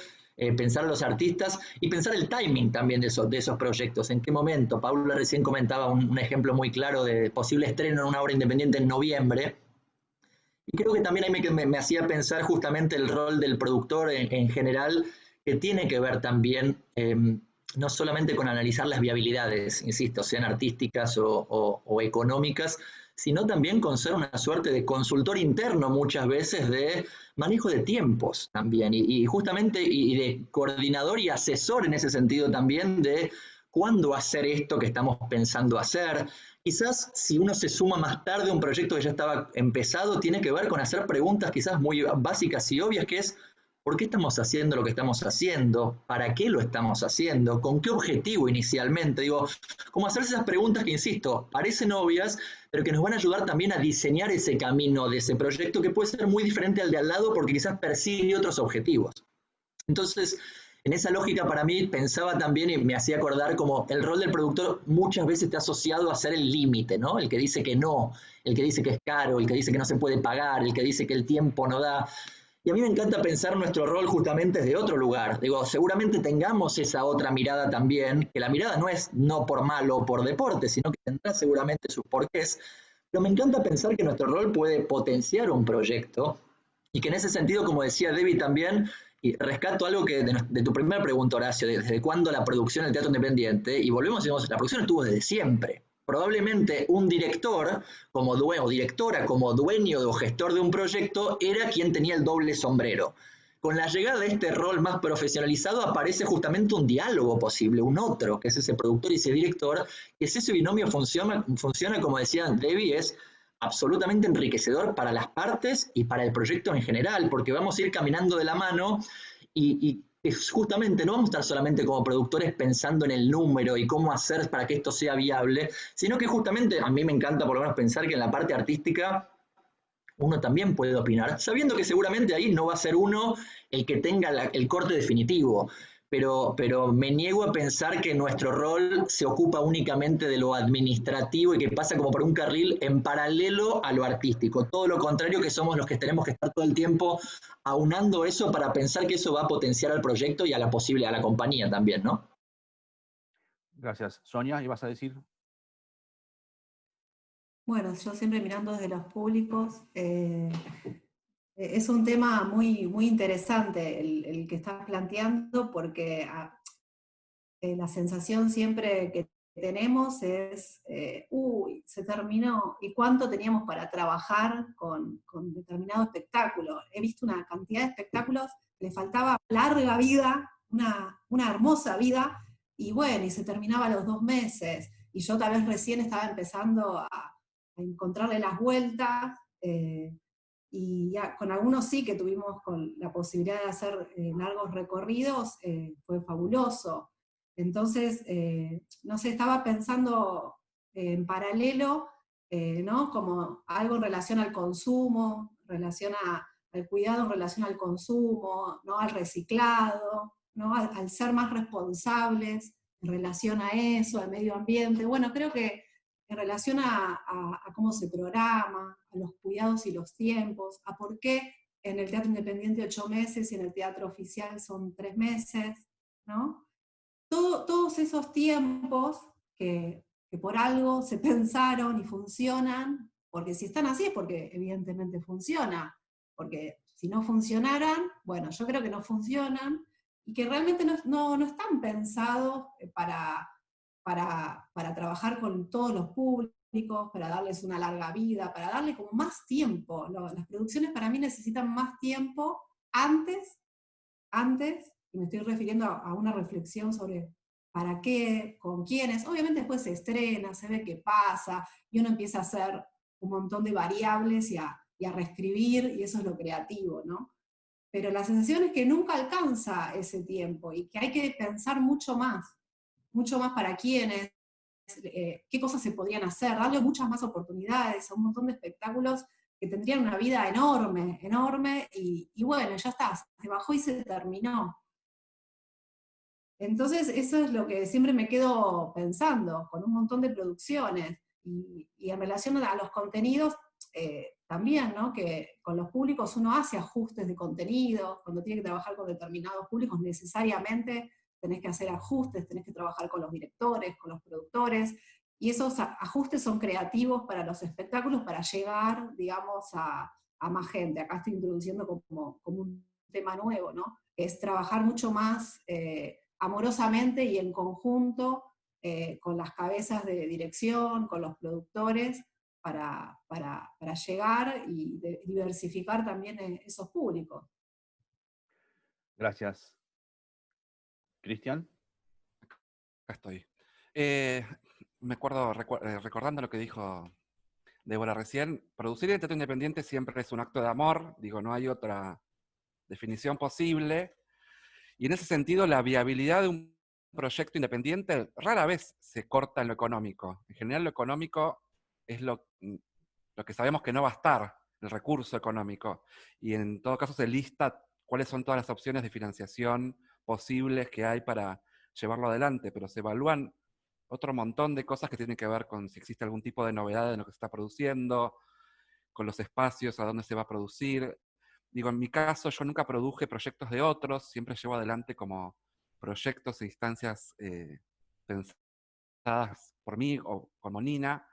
pensar a los artistas y pensar el timing también de esos proyectos. ¿En qué momento? Paula recién comentaba un ejemplo muy claro de posible estreno en una obra independiente en noviembre. Y creo que también ahí me hacía pensar justamente el rol del productor en general, que tiene que ver también no solamente con analizar las viabilidades, insisto, sean artísticas o económicas, sino también con ser una suerte de consultor interno muchas veces de manejo de tiempos también, y justamente y de coordinador y asesor en ese sentido también de cuándo hacer esto que estamos pensando hacer. Quizás si uno se suma más tarde a un proyecto que ya estaba empezado, tiene que ver con hacer preguntas quizás muy básicas y obvias, que es ¿por qué estamos haciendo lo que estamos haciendo? ¿Para qué lo estamos haciendo? ¿Con qué objetivo inicialmente? Digo, como hacerse esas preguntas que, insisto, parecen obvias, pero que nos van a ayudar también a diseñar ese camino de ese proyecto, que puede ser muy diferente al de al lado porque quizás persigue otros objetivos. Entonces, en esa lógica para mí pensaba también y me hacía acordar como el rol del productor muchas veces está asociado a ser el límite, ¿no? El que dice que no, el que dice que es caro, el que dice que no se puede pagar, el que dice que el tiempo no da. Y a mí me encanta pensar nuestro rol justamente desde otro lugar. Digo, seguramente tengamos esa otra mirada también, que la mirada no es no por malo o por deporte, sino que tendrá seguramente sus porqués. Pero me encanta pensar que nuestro rol puede potenciar un proyecto y que en ese sentido, como decía Debbie también, y rescato algo que de tu primera pregunta, Horacio, desde cuándo la producción del teatro independiente, y volvemos y decimos, la producción estuvo desde siempre. Probablemente un director como dueño o directora como dueño o gestor de un proyecto era quien tenía el doble sombrero. Con la llegada de este rol más profesionalizado aparece justamente un diálogo posible, un otro, que es ese productor y ese director, que si ese binomio funciona como decía Debbie, es absolutamente enriquecedor para las partes y para el proyecto en general, porque vamos a ir caminando de la mano y justamente no vamos a estar solamente como productores pensando en el número y cómo hacer para que esto sea viable, sino que justamente a mí me encanta por lo menos pensar que en la parte artística uno también puede opinar, sabiendo que seguramente ahí no va a ser uno el que tenga el corte definitivo, pero me niego a pensar que nuestro rol se ocupa únicamente de lo administrativo y que pasa como por un carril en paralelo a lo artístico. Todo lo contrario, que somos los que tenemos que estar todo el tiempo aunando eso para pensar que eso va a potenciar al proyecto y a la compañía también, ¿no? Gracias. Sonia, ¿ibas a decir? Bueno, yo siempre mirando desde los públicos, es un tema muy, muy interesante el que estás planteando, porque la sensación siempre que tenemos es, uy, se terminó, ¿y cuánto teníamos para trabajar con determinado espectáculo? He visto una cantidad de espectáculos, le faltaba larga vida, una hermosa vida, y bueno, y se terminaba a los 2 meses, y yo tal vez recién estaba empezando a encontrarle las vueltas, y ya, con algunos sí que tuvimos con la posibilidad de hacer largos recorridos, fue fabuloso. Entonces, no sé, estaba pensando en paralelo, ¿no? Como algo en relación al consumo, al cuidado en relación al consumo, ¿no? Al reciclado, ¿no? Al ser más responsables en relación a eso, al medio ambiente. Bueno, creo que en relación a cómo se programa, a los cuidados y los tiempos, a por qué en el teatro independiente 8 meses y en el teatro oficial son 3 meses, ¿no? Todos esos tiempos que por algo se pensaron y funcionan, porque si están así es porque evidentemente funciona, porque si no funcionaran, bueno, yo creo que no funcionan, y que realmente no están pensados para trabajar con todos los públicos, para darles una larga vida, para darle como más tiempo. Las producciones para mí necesitan más tiempo antes, y me estoy refiriendo a una reflexión sobre para qué, con quiénes. Obviamente después se estrena, se ve qué pasa, y uno empieza a hacer un montón de variables y a reescribir, y eso es lo creativo, ¿no? Pero la sensación es que nunca alcanza ese tiempo, y que hay que pensar mucho más para quiénes, qué cosas se podrían hacer, darle muchas más oportunidades a un montón de espectáculos que tendrían una vida enorme, enorme, y bueno, ya está, se bajó y se terminó. Entonces, eso es lo que siempre me quedo pensando, con un montón de producciones, y en relación a los contenidos, también, ¿no? Que con los públicos uno hace ajustes de contenido, cuando tiene que trabajar con determinados públicos necesariamente tenés que hacer ajustes, tenés que trabajar con los directores, con los productores, y esos ajustes son creativos para los espectáculos, para llegar, digamos, a más gente. Acá estoy introduciendo como un tema nuevo, ¿no? Es trabajar mucho más amorosamente y en conjunto con las cabezas de dirección, con los productores, para llegar y diversificar también esos públicos. Gracias. Cristian. Acá estoy. Me acuerdo, recordando lo que dijo Débora recién, producir en teatro independiente siempre es un acto de amor, digo, no hay otra definición posible, y en ese sentido la viabilidad de un proyecto independiente rara vez se corta en lo económico. En general lo económico es lo que sabemos que no va a estar, el recurso económico, y en todo caso se lista cuáles son todas las opciones de financiación posibles que hay para llevarlo adelante, pero se evalúan otro montón de cosas que tienen que ver con si existe algún tipo de novedad en lo que se está produciendo, con los espacios, a dónde se va a producir. Digo, en mi caso yo nunca produje proyectos de otros, siempre llevo adelante como proyectos e instancias pensadas por mí o como Nina,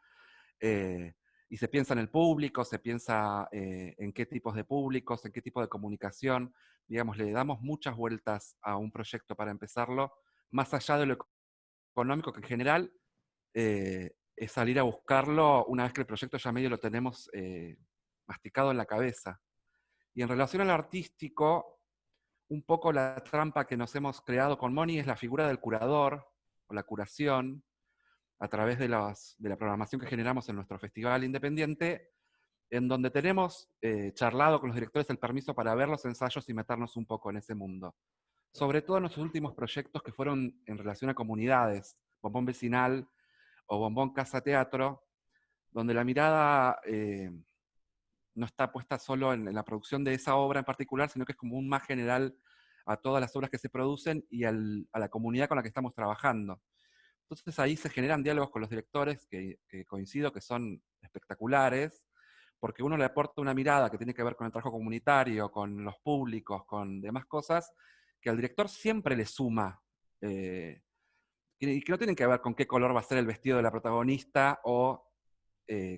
y se piensa en el público, se piensa en qué tipos de públicos, en qué tipo de comunicación. Digamos, le damos muchas vueltas a un proyecto para empezarlo, más allá de lo económico, que en general es salir a buscarlo una vez que el proyecto ya medio lo tenemos masticado en la cabeza. Y en relación al artístico, un poco la trampa que nos hemos creado con Moni es la figura del curador, o la curación, a través de la programación que generamos en nuestro festival independiente, en donde tenemos charlado con los directores el permiso para ver los ensayos y meternos un poco en ese mundo. Sobre todo en nuestros últimos proyectos que fueron en relación a comunidades, Bombón Vecinal o Bombón Casa Teatro, donde la mirada no está puesta solo en la producción de esa obra en particular, sino que es como un más general a todas las obras que se producen y a la comunidad con la que estamos trabajando. Entonces ahí se generan diálogos con los directores que coincido que son espectaculares, porque uno le aporta una mirada que tiene que ver con el trabajo comunitario, con los públicos, con demás cosas, que al director siempre le suma, y que no tienen que ver con qué color va a ser el vestido de la protagonista o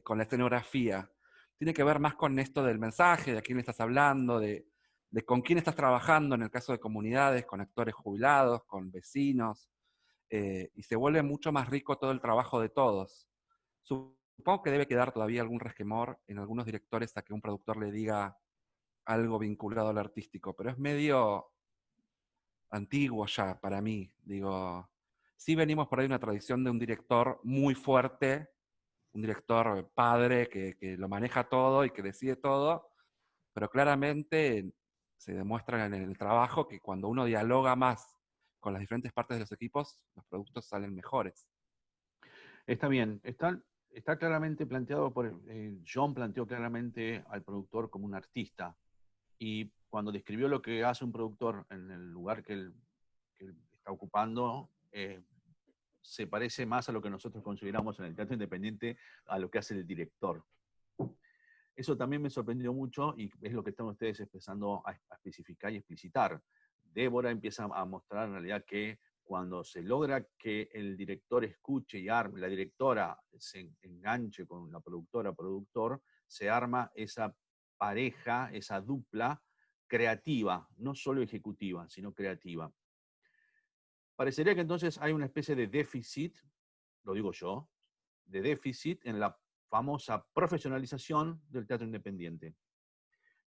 con la escenografía. Tiene que ver más con esto del mensaje, de a quién le estás hablando, de con quién estás trabajando, en el caso de comunidades, con actores jubilados, con vecinos, y se vuelve mucho más rico todo el trabajo de todos. Supongo que debe quedar todavía algún resquemor en algunos directores a que un productor le diga algo vinculado al artístico, pero es medio antiguo ya para mí. Digo, sí venimos por ahí una tradición de un director muy fuerte, un director padre que lo maneja todo y que decide todo, pero claramente se demuestra en el trabajo que cuando uno dialoga más con las diferentes partes de los equipos, los productos salen mejores. Está bien, está claramente planteado John planteó claramente al productor como un artista, y cuando describió lo que hace un productor en el lugar que él está ocupando, se parece más a lo que nosotros consideramos en el teatro independiente a lo que hace el director. Eso también me sorprendió mucho y es lo que están ustedes empezando a especificar y explicitar. Débora empieza a mostrar en realidad que cuando se logra que el director escuche y arme, la directora se enganche con la productor, se arma esa pareja, esa dupla creativa, no solo ejecutiva, sino creativa. Parecería que entonces hay una especie de déficit, lo digo yo, de déficit en la famosa profesionalización del teatro independiente.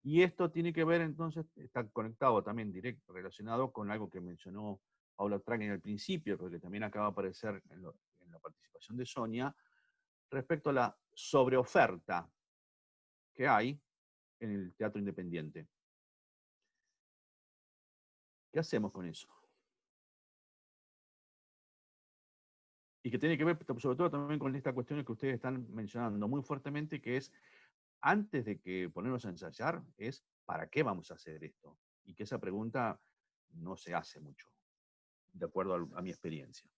Y esto tiene que ver entonces, está conectado también directo, relacionado con algo que mencionó Paula Tragen al principio, porque también acaba de aparecer en la participación de Sonia, respecto a la sobreoferta que hay en el teatro independiente. ¿Qué hacemos con eso? Y que tiene que ver sobre todo también con esta cuestión que ustedes están mencionando muy fuertemente, que es, antes de que ponernos a ensayar, es ¿para qué vamos a hacer esto? Y que esa pregunta no se hace mucho, de acuerdo a mi experiencia.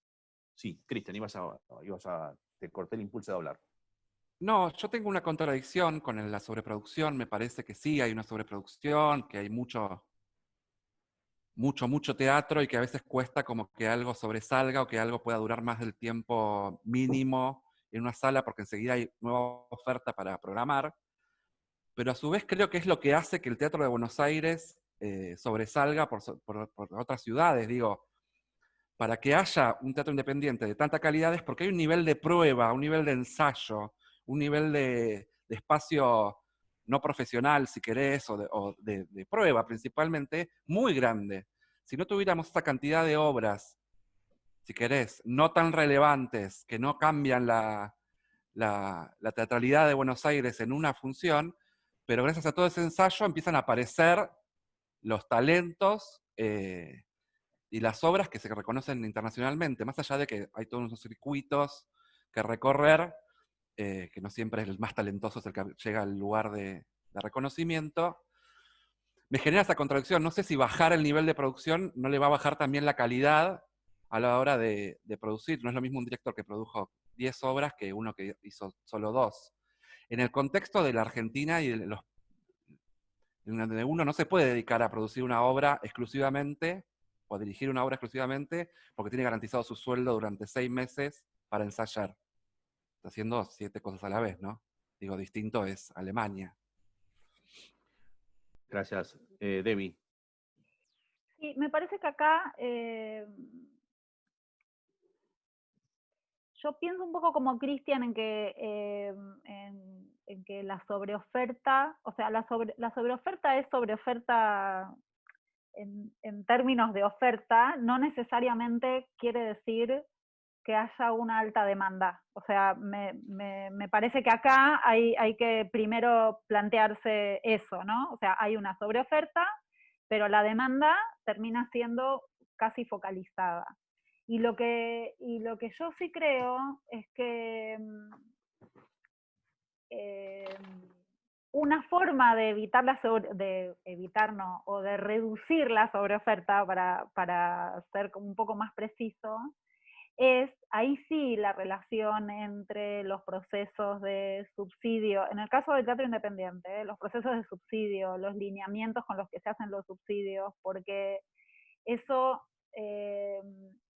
Sí, Cristian, te corté el impulso de hablar. No, yo tengo una contradicción con la sobreproducción. Me parece que sí hay una sobreproducción, que hay mucho teatro y que a veces cuesta como que algo sobresalga o que algo pueda durar más del tiempo mínimo en una sala porque enseguida hay nueva oferta para programar. Pero a su vez creo que es lo que hace que el Teatro de Buenos Aires sobresalga por otras ciudades. Digo, para que haya un teatro independiente de tanta calidad es porque hay un nivel de prueba, un nivel de ensayo, un nivel de espacio no profesional, si querés, o de prueba principalmente, muy grande. Si no tuviéramos esta cantidad de obras, si querés, no tan relevantes, que no cambian la teatralidad de Buenos Aires en una función, pero gracias a todo ese ensayo empiezan a aparecer los talentos y las obras que se reconocen internacionalmente, más allá de que hay todos unos circuitos que recorrer, que no siempre es el más talentoso es el que llega al lugar de reconocimiento. Me genera esa contradicción. No sé si bajar el nivel de producción no le va a bajar también la calidad a la hora de producir. No es lo mismo un director que produjo 10 obras que uno que hizo solo 2. En el contexto de la Argentina y de donde uno no se puede dedicar a producir una obra exclusivamente o a dirigir una obra exclusivamente porque tiene garantizado su sueldo durante 6 meses para ensayar. Está haciendo 7 cosas a la vez, ¿no? Digo, distinto es Alemania. Gracias. Debbie. Sí, me parece que acá yo pienso un poco como Cristian en que la sobreoferta, o sea, la sobreoferta es sobreoferta en términos de oferta, no necesariamente quiere decir que haya una alta demanda. O sea, me parece que acá hay que primero plantearse eso, ¿no? O sea, hay una sobreoferta, pero la demanda termina siendo casi focalizada. Y lo que yo sí creo es que una forma de evitar o de reducir la sobreoferta, para ser un poco más preciso, es ahí sí la relación entre los procesos de subsidio, en el caso del teatro independiente, los procesos de subsidio, los lineamientos con los que se hacen los subsidios, porque eso,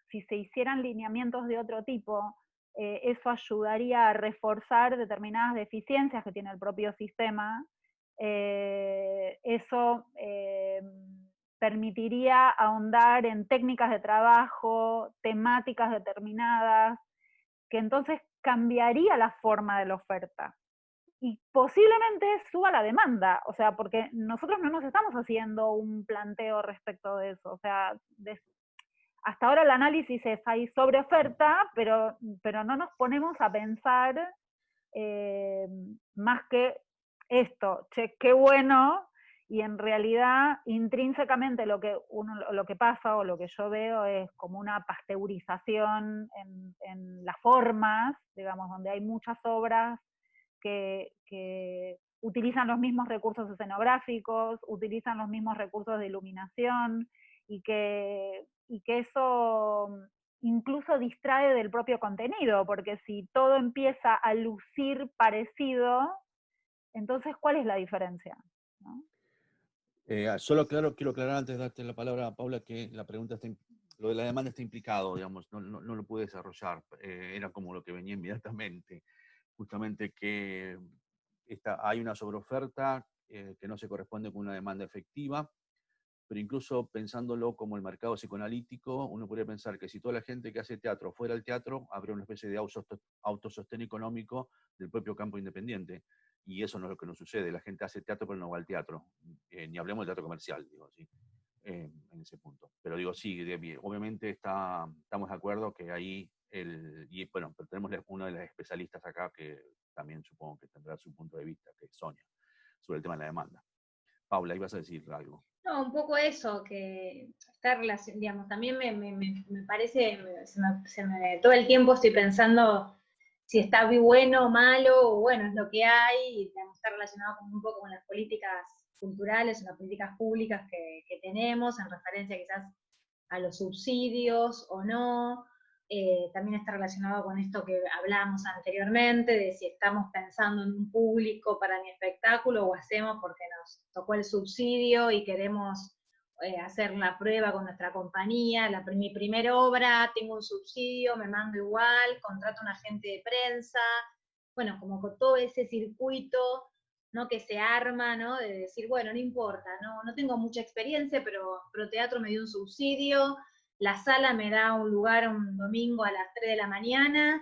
si se hicieran lineamientos de otro tipo, eso ayudaría a reforzar determinadas deficiencias que tiene el propio sistema. Eso permitiría ahondar en técnicas de trabajo, temáticas determinadas, que entonces cambiaría la forma de la oferta. Y posiblemente suba la demanda, o sea, porque nosotros no nos estamos haciendo un planteo respecto de eso, o sea, hasta ahora el análisis es hay sobreoferta, pero no nos ponemos a pensar más que esto, che, qué bueno, y en realidad intrínsecamente lo que pasa o lo que yo veo es como una pasteurización en las formas, digamos, donde hay muchas obras que utilizan los mismos recursos escenográficos, utilizan los mismos recursos de iluminación, y que eso incluso distrae del propio contenido, porque si todo empieza a lucir parecido, entonces, ¿cuál es la diferencia? ¿No? Quiero aclarar antes de darte la palabra a Paula que la pregunta lo de la demanda está implicado, digamos, no lo pude desarrollar, era como lo que venía inmediatamente, justamente que hay una sobreoferta que no se corresponde con una demanda efectiva, pero incluso pensándolo como el mercado psicoanalítico, uno podría pensar que si toda la gente que hace teatro fuera al teatro, habría una especie de autosostén económico del propio campo independiente. Y eso no es lo que nos sucede. La gente hace teatro pero no va al teatro. Ni hablemos del teatro comercial, digo, ¿sí? En ese punto. Pero digo, sí, obviamente estamos de acuerdo que ahí, y bueno, pero tenemos una de las especialistas acá que también supongo que tendrá su punto de vista, que es Sonia, sobre el tema de la demanda. Paula, ibas a decir algo. No, un poco eso, que está relacionado, digamos, también me parece, todo el tiempo estoy pensando si está bueno o malo, o bueno, es lo que hay, y digamos, está relacionado un poco con las políticas culturales, o las políticas públicas que tenemos, en referencia quizás a los subsidios o no. También está relacionado con esto que hablábamos anteriormente, de si estamos pensando en un público para mi espectáculo o hacemos porque nos tocó el subsidio y queremos hacer la prueba con nuestra compañía, mi primera obra, tengo un subsidio, me mando igual, contrato a un agente de prensa, bueno, como con todo ese circuito, ¿no?, que se arma, ¿no?, de decir, bueno, no importa, no tengo mucha experiencia, pero Teatro me dio un subsidio, la sala me da un lugar un domingo a las 3 de la mañana,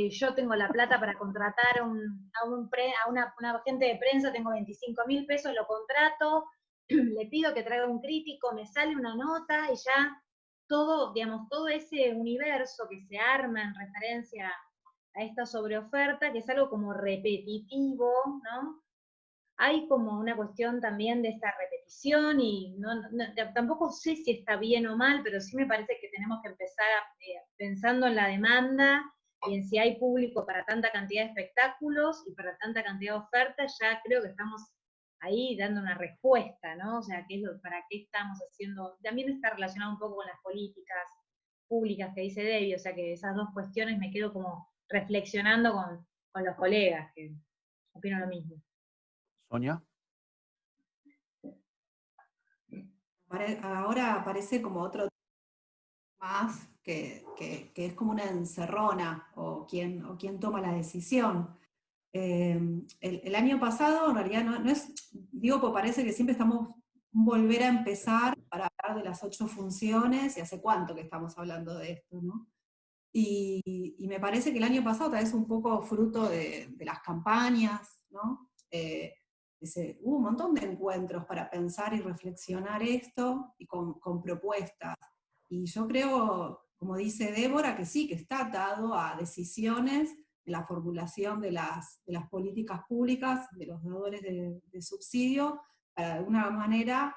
yo tengo la plata para contratar a una agente de prensa, tengo 25.000 pesos, lo contrato, le pido que traiga un crítico, me sale una nota y ya todo, digamos, todo ese universo que se arma en referencia a esta sobreoferta, que es algo como repetitivo, ¿no? Hay como una cuestión también de esta repetición y tampoco sé si está bien o mal, pero sí me parece que tenemos que empezar pensando en la demanda y en si hay público para tanta cantidad de espectáculos y para tanta cantidad de ofertas, ya creo que estamos ahí dando una respuesta, ¿no? O sea, ¿para qué estamos haciendo? También está relacionado un poco con las políticas públicas que dice Debbie, o sea que esas dos cuestiones me quedo como reflexionando con los colegas, que opino lo mismo. Sonia. Ahora aparece como otro más que es como una encerrona o quien toma la decisión. El año pasado, en realidad, no es, digo, pues parece que siempre estamos volver a empezar para hablar de las 8 funciones, y hace cuánto que estamos hablando de esto, ¿no? Y me parece que el año pasado tal vez un poco fruto de las campañas, ¿no? Hubo un montón de encuentros para pensar y reflexionar esto, y con propuestas. Y yo creo, como dice Débora, que sí, que está atado a decisiones en la formulación de las políticas públicas, de los dadores de subsidio, para de alguna manera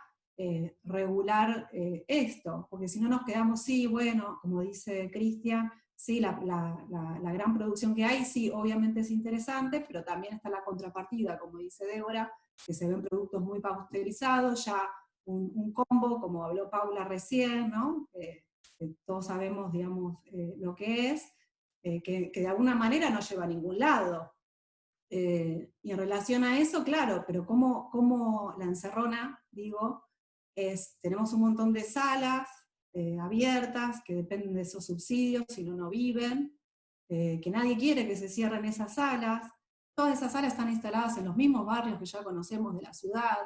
regular esto, porque si no nos quedamos, sí, bueno, como dice Cristian, sí, la gran producción que hay, sí, obviamente es interesante, pero también está la contrapartida, como dice Débora, que se ven productos muy pasteurizados, ya un combo, como habló Paula recién, ¿no? Que todos sabemos, digamos, lo que es, que de alguna manera no lleva a ningún lado. Y en relación a eso, claro, pero como la encerrona, digo, tenemos un montón de salas abiertas que dependen de esos subsidios, si no viven, que nadie quiere que se cierren esas salas. Todas esas salas están instaladas en los mismos barrios que ya conocemos de la ciudad.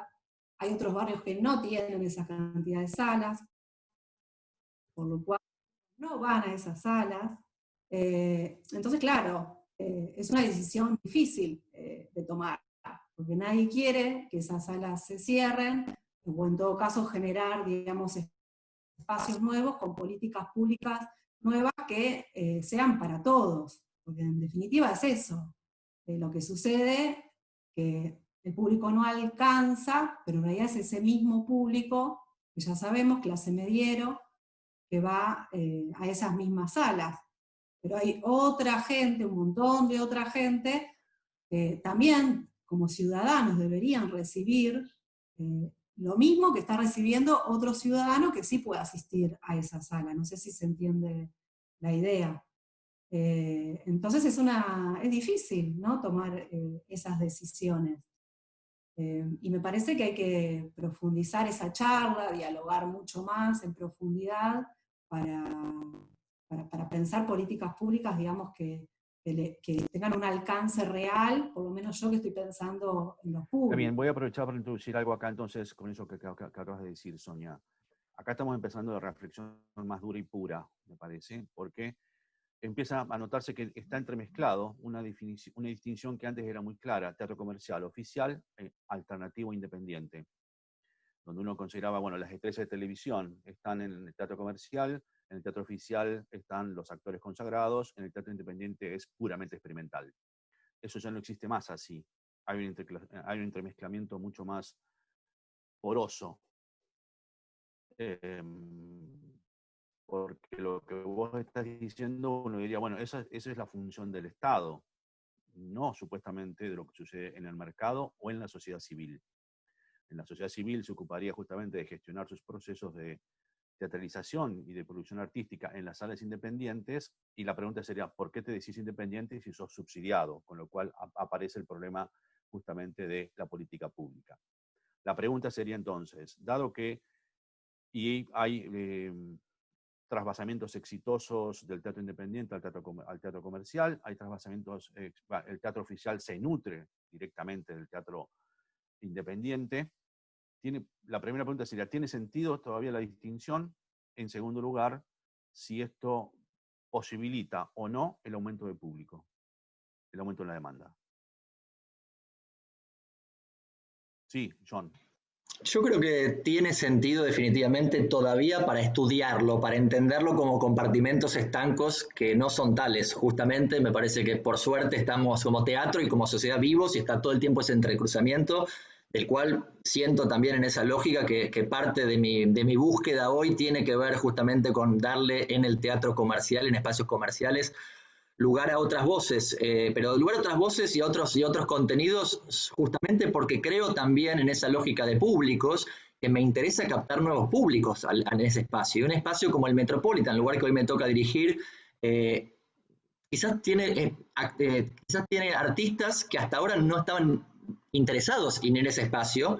hay otros barrios que no tienen esa cantidad de salas, por lo cual no van a esas salas. Entonces, claro, es una decisión difícil de tomar, porque nadie quiere que esas salas se cierren, o en todo caso generar, digamos, espacios nuevos con políticas públicas nuevas que sean para todos, porque en definitiva es eso. Lo que sucede, que el público no alcanza, pero en realidad es ese mismo público, que ya sabemos, clase mediero, que va a esas mismas salas. Pero hay otra gente, un montón de otra gente, que también como ciudadanos deberían recibir lo mismo que está recibiendo otro ciudadano que sí puede asistir a esa sala. No sé si se entiende la idea. Entonces es difícil, ¿no?, tomar esas decisiones. Y me parece que hay que profundizar esa charla, dialogar mucho más en profundidad para pensar políticas públicas, digamos, que tengan un alcance real, por lo menos yo que estoy pensando en los públicos. Está bien, voy a aprovechar para introducir algo acá entonces con eso que acabas de decir, Sonia. Acá estamos empezando de reflexión más dura y pura, me parece, porque empieza a notarse que está entremezclado una distinción que antes era muy clara: teatro comercial oficial, alternativo independiente, donde uno consideraba, bueno, las estrellas de televisión están en el teatro comercial, en el teatro oficial están los actores consagrados, en el teatro independiente es puramente experimental. Eso ya no existe más así. Hay un entremezclamiento mucho más poroso. Porque lo que vos estás diciendo, uno diría, bueno, esa es la función del Estado, no supuestamente de lo que sucede en el mercado o en la sociedad civil. En la sociedad civil se ocuparía justamente de gestionar sus procesos de teatralización y de producción artística en las salas independientes, y la pregunta sería, ¿por qué te decís independiente si sos subsidiado? Con lo cual aparece el problema justamente de la política pública. La pregunta sería entonces, dado que hay trasvasamientos exitosos del teatro independiente al teatro comercial, hay trasvasamientos, el teatro oficial se nutre directamente del teatro independiente. La primera pregunta sería, ¿tiene sentido todavía la distinción? En segundo lugar, si esto posibilita o no el aumento de público, el aumento en la demanda. Sí, John. Yo creo que tiene sentido definitivamente todavía para estudiarlo, para entenderlo como compartimentos estancos que no son tales. Justamente me parece que por suerte estamos como teatro y como sociedad vivos y está todo el tiempo ese entrecruzamiento, del cual siento también en esa lógica que parte de mi búsqueda hoy tiene que ver justamente con darle en el teatro comercial, en espacios comerciales, lugar a otras voces, pero lugar a otras voces y otros contenidos, justamente porque creo también en esa lógica de públicos, que me interesa captar nuevos públicos en ese espacio. Y un espacio como el Metropolitan, el lugar que hoy me toca dirigir, quizás tiene artistas que hasta ahora no estaban interesados en ese espacio,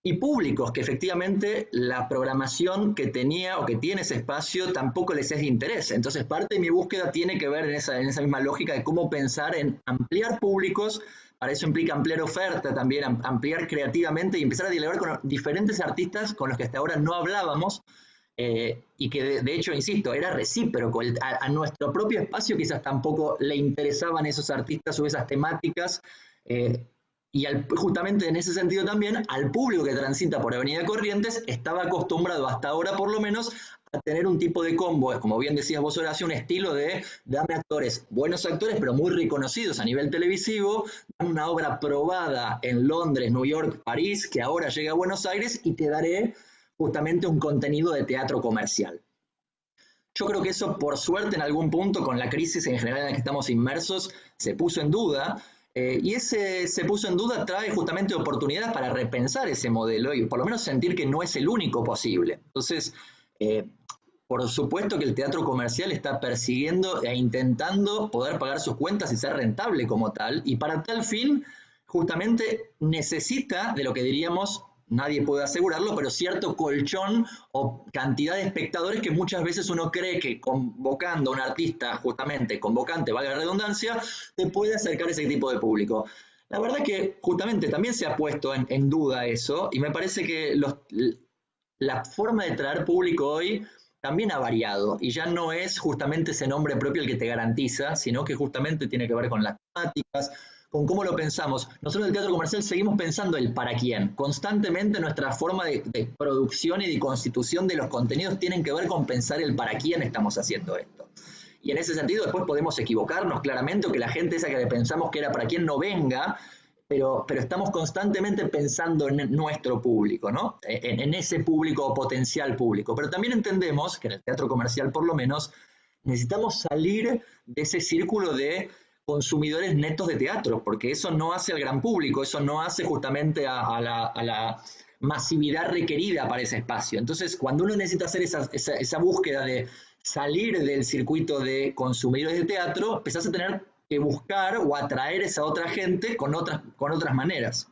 y públicos que efectivamente la programación que tenía o que tiene ese espacio tampoco les es de interés. Entonces parte de mi búsqueda tiene que ver en esa misma lógica de cómo pensar en ampliar públicos. Para eso implica ampliar oferta también, ampliar creativamente y empezar a dialogar con diferentes artistas con los que hasta ahora no hablábamos, y que de hecho, insisto, era recíproco. A nuestro propio espacio quizás tampoco le interesaban esos artistas o esas temáticas, y justamente en ese sentido también al público que transita por Avenida Corrientes estaba acostumbrado hasta ahora por lo menos a tener un tipo de combo, como bien decías vos, Horacio, un estilo de dame actores, buenos actores pero muy reconocidos a nivel televisivo, dame una obra probada en Londres, New York, París, que ahora llega a Buenos Aires y te daré justamente un contenido de teatro comercial. Yo creo que eso, por suerte, en algún punto, con la crisis en general en la que estamos inmersos, se puso en duda. Y ese se puso en duda trae justamente oportunidades para repensar ese modelo y por lo menos sentir que no es el único posible. Entonces, por supuesto que el teatro comercial está persiguiendo e intentando poder pagar sus cuentas y ser rentable como tal, y para tal fin justamente necesita de lo que diríamos, nadie puede asegurarlo, pero cierto colchón o cantidad de espectadores que muchas veces uno cree que convocando a un artista, justamente convocante, valga la redundancia, te puede acercar a ese tipo de público. La verdad que justamente también se ha puesto en duda eso, y me parece que la forma de traer público hoy también ha variado, y ya no es justamente ese nombre propio el que te garantiza, sino que justamente tiene que ver con las temáticas, con cómo lo pensamos. Nosotros en el teatro comercial seguimos pensando el para quién. Constantemente nuestra forma de producción y de constitución de los contenidos tienen que ver con pensar el para quién estamos haciendo esto. Y en ese sentido después podemos equivocarnos claramente, o que la gente esa que pensamos que era para quien no venga, pero estamos constantemente pensando en nuestro público, ¿no? En ese público o potencial público. Pero también entendemos que en el teatro comercial, por lo menos, necesitamos salir de ese círculo de consumidores netos de teatro, porque eso no hace al gran público, eso no hace justamente a la masividad requerida para ese espacio. Entonces, cuando uno necesita hacer esa búsqueda de salir del circuito de consumidores de teatro, empezás a tener que buscar o atraer esa otra gente con otras maneras.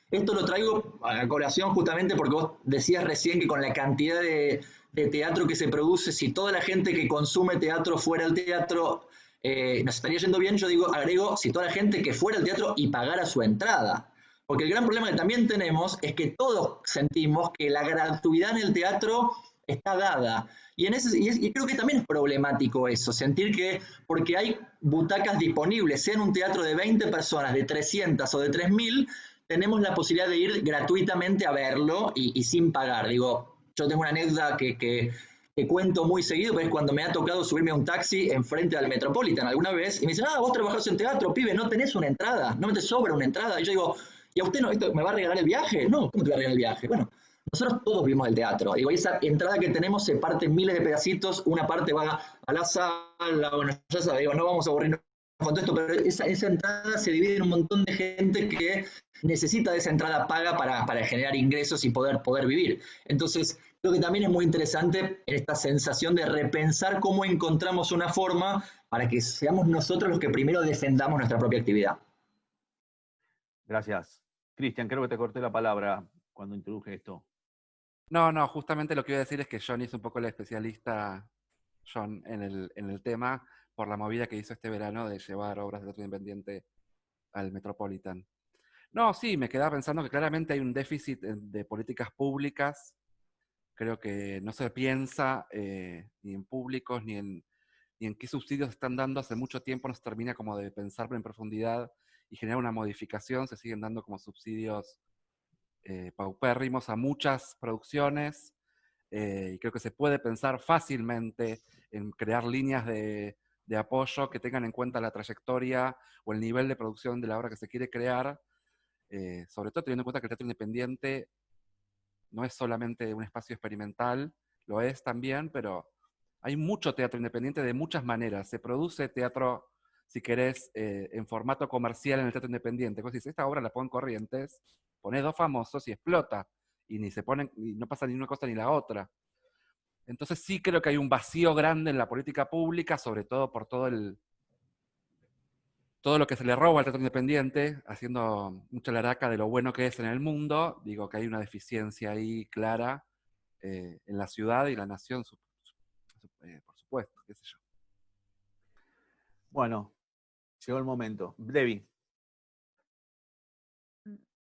Esto lo traigo a colación justamente porque vos decías recién que con la cantidad de teatro que se produce, si toda la gente que consume teatro fuera al teatro, nos estaría yendo bien. Yo digo, agrego, si toda la gente que fuera al teatro y pagara su entrada. Porque el gran problema que también tenemos es que todos sentimos que la gratuidad en el teatro está dada. Y creo que también es problemático eso, sentir que porque hay butacas disponibles, sea en un teatro de 20 personas, de 300 o de 3000, tenemos la posibilidad de ir gratuitamente a verlo y sin pagar. Digo, yo tengo una anécdota que cuento muy seguido, pero es cuando me ha tocado subirme a un taxi enfrente al Metropolitan alguna vez, y me dicen, vos trabajás en teatro, pibe, no tenés una entrada, no te sobra una entrada. Y yo digo, ¿y a usted no, esto me va a regalar el viaje? No, ¿cómo te va a regalar el viaje? Bueno, nosotros todos vimos el teatro. Digo, esa entrada que tenemos se parte en miles de pedacitos, una parte va a la sala, bueno, ya sabes, digo, no vamos a aburrirnos con todo esto, pero esa entrada se divide en un montón de gente que necesita de esa entrada paga para generar ingresos y poder vivir. Entonces, creo que también es muy interesante esta sensación de repensar cómo encontramos una forma para que seamos nosotros los que primero defendamos nuestra propia actividad. Gracias. Cristian, creo que te corté la palabra cuando introduje esto. No, justamente lo que iba a decir es que Johnny es un poco el especialista, John, en el tema, por la movida que hizo este verano de llevar obras de teatro independiente al Metropolitan. No, sí, me quedaba pensando que claramente hay un déficit de políticas públicas. Creo que no se piensa ni en públicos ni en qué subsidios están dando. Hace mucho tiempo no se termina como de pensar en profundidad y generar una modificación. Se siguen dando como subsidios paupérrimos a muchas producciones, y creo que se puede pensar fácilmente en crear líneas de apoyo que tengan en cuenta la trayectoria o el nivel de producción de la obra que se quiere crear, sobre todo teniendo en cuenta que el teatro independiente no es solamente un espacio experimental, lo es también, pero hay mucho teatro independiente de muchas maneras. Se produce teatro, si querés, en formato comercial en el teatro independiente. Vos decís, esta obra la ponen Corrientes, ponés 2 famosos y explota. Y no pasa ni una cosa ni la otra. Entonces sí creo que hay un vacío grande en la política pública, sobre todo por todo lo que se le roba al teatro independiente, haciendo mucha laraca de lo bueno que es en el mundo. Digo que hay una deficiencia ahí clara en la ciudad y la nación, por supuesto, qué sé yo. Bueno, llegó el momento. Debbie.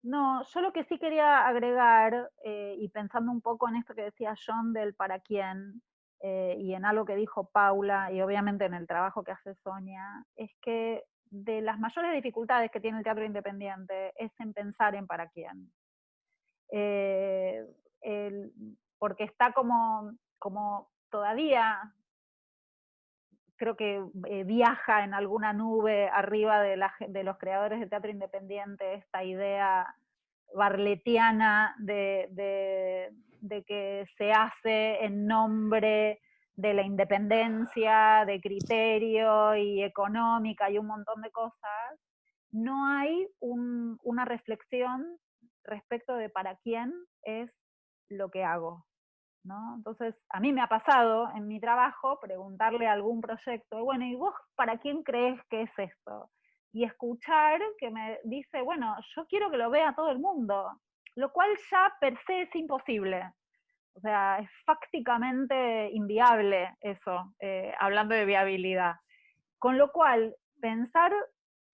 No, yo lo que sí quería agregar, y pensando un poco en esto que decía John del para quién, y en algo que dijo Paula, y obviamente en el trabajo que hace Sonia, es que de las mayores dificultades que tiene el teatro independiente es en pensar en para quién. Porque está como todavía, creo que viaja en alguna nube arriba de los creadores de teatro independiente esta idea barletiana de que se hace en nombre de la independencia, de criterio y económica y un montón de cosas. No hay una reflexión respecto de para quién es lo que hago, ¿no? Entonces, a mí me ha pasado en mi trabajo preguntarle a algún proyecto, bueno, ¿y vos para quién crees que es esto? Y escuchar que me dice, bueno, yo quiero que lo vea todo el mundo, lo cual ya per se es imposible. O sea, es fácticamente inviable eso, hablando de viabilidad. Con lo cual, pensar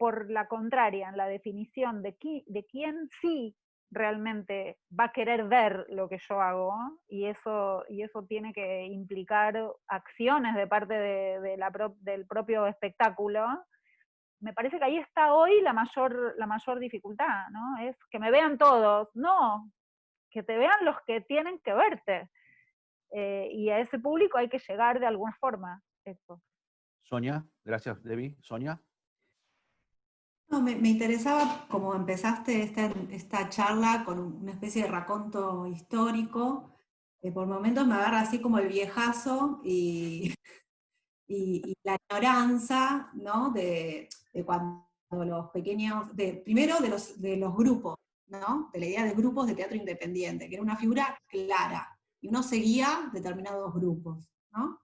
por la contraria, en la definición de quién sí realmente va a querer ver lo que yo hago, y eso tiene que implicar acciones de parte del propio espectáculo. Me parece que ahí está hoy la mayor dificultad, ¿no? Es que me vean todos, no, que te vean los que tienen que verte. Y a ese público hay que llegar de alguna forma. Eso. Sonia, gracias, Debbie. Sonia. No, me interesaba, como empezaste esta charla con una especie de raconto histórico, por momentos me agarra así como el viejazo y la ignorancia, ¿no? De cuando los pequeños, primero de los grupos, ¿no? De la idea de grupos de teatro independiente, que era una figura clara, y uno seguía determinados grupos, ¿no?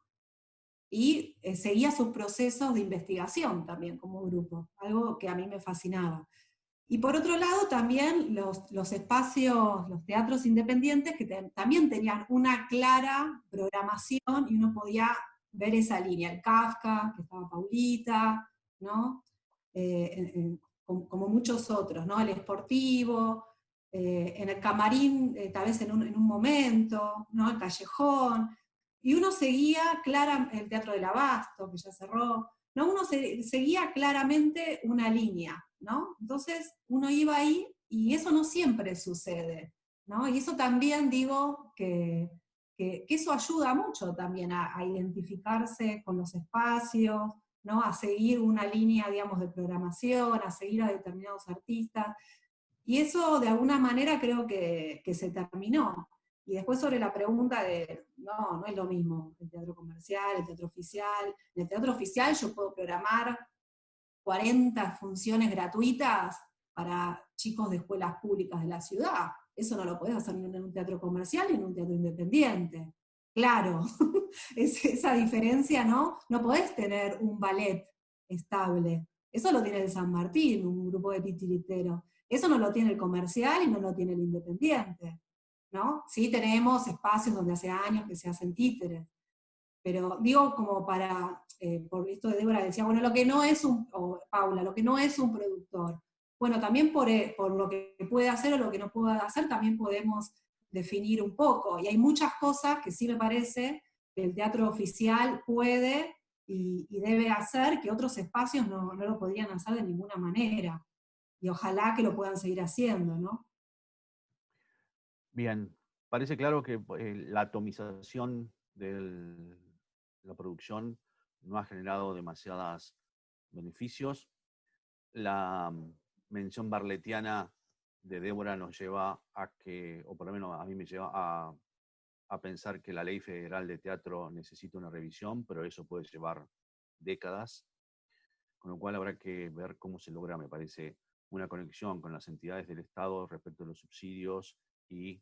Y seguía sus procesos de investigación también como grupo, algo que a mí me fascinaba. Y por otro lado también los espacios, los teatros independientes que también tenían una clara programación y uno podía ver esa línea, el Kafka, que estaba Paulita, ¿no? Como muchos otros, ¿no? El Sportivo, en el Camarín, tal vez en un momento, ¿no? El Callejón, y uno seguía el Teatro del Abasto, que ya cerró, ¿no? Uno seguía claramente una línea, ¿no? Entonces uno iba ahí y eso no siempre sucede, ¿no? Y eso también digo que eso ayuda mucho también a identificarse con los espacios, ¿no? A seguir una línea, digamos, de programación, a seguir a determinados artistas. Y eso de alguna manera creo que se terminó. Y después sobre la pregunta de, no es lo mismo el teatro comercial, el teatro oficial. En el teatro oficial yo puedo programar 40 funciones gratuitas para chicos de escuelas públicas de la ciudad. Eso no lo podés hacer ni en un teatro comercial ni en un teatro independiente. Claro, esa diferencia, ¿no? No podés tener un ballet estable. Eso lo tiene el San Martín, un grupo de titiriteros. Eso no lo tiene el comercial y no lo tiene el independiente, ¿no? Sí tenemos espacios donde hace años que se hacen títeres, pero digo como por esto de Débora decía, bueno, lo que no es o Paula, lo que no es un productor. Bueno, también por lo que puede hacer o lo que no puede hacer, también podemos definir un poco. Y hay muchas cosas que sí me parece que el teatro oficial puede y debe hacer que otros espacios no lo podrían hacer de ninguna manera. Y ojalá que lo puedan seguir haciendo, ¿no? Bien, parece claro que la atomización de la producción no ha generado demasiados beneficios. La mención barletiana de Débora nos lleva a que, o por lo menos a mí me lleva a pensar que la ley federal de teatro necesita una revisión, pero eso puede llevar décadas, con lo cual habrá que ver cómo se logra, me parece, una conexión con las entidades del Estado respecto a los subsidios y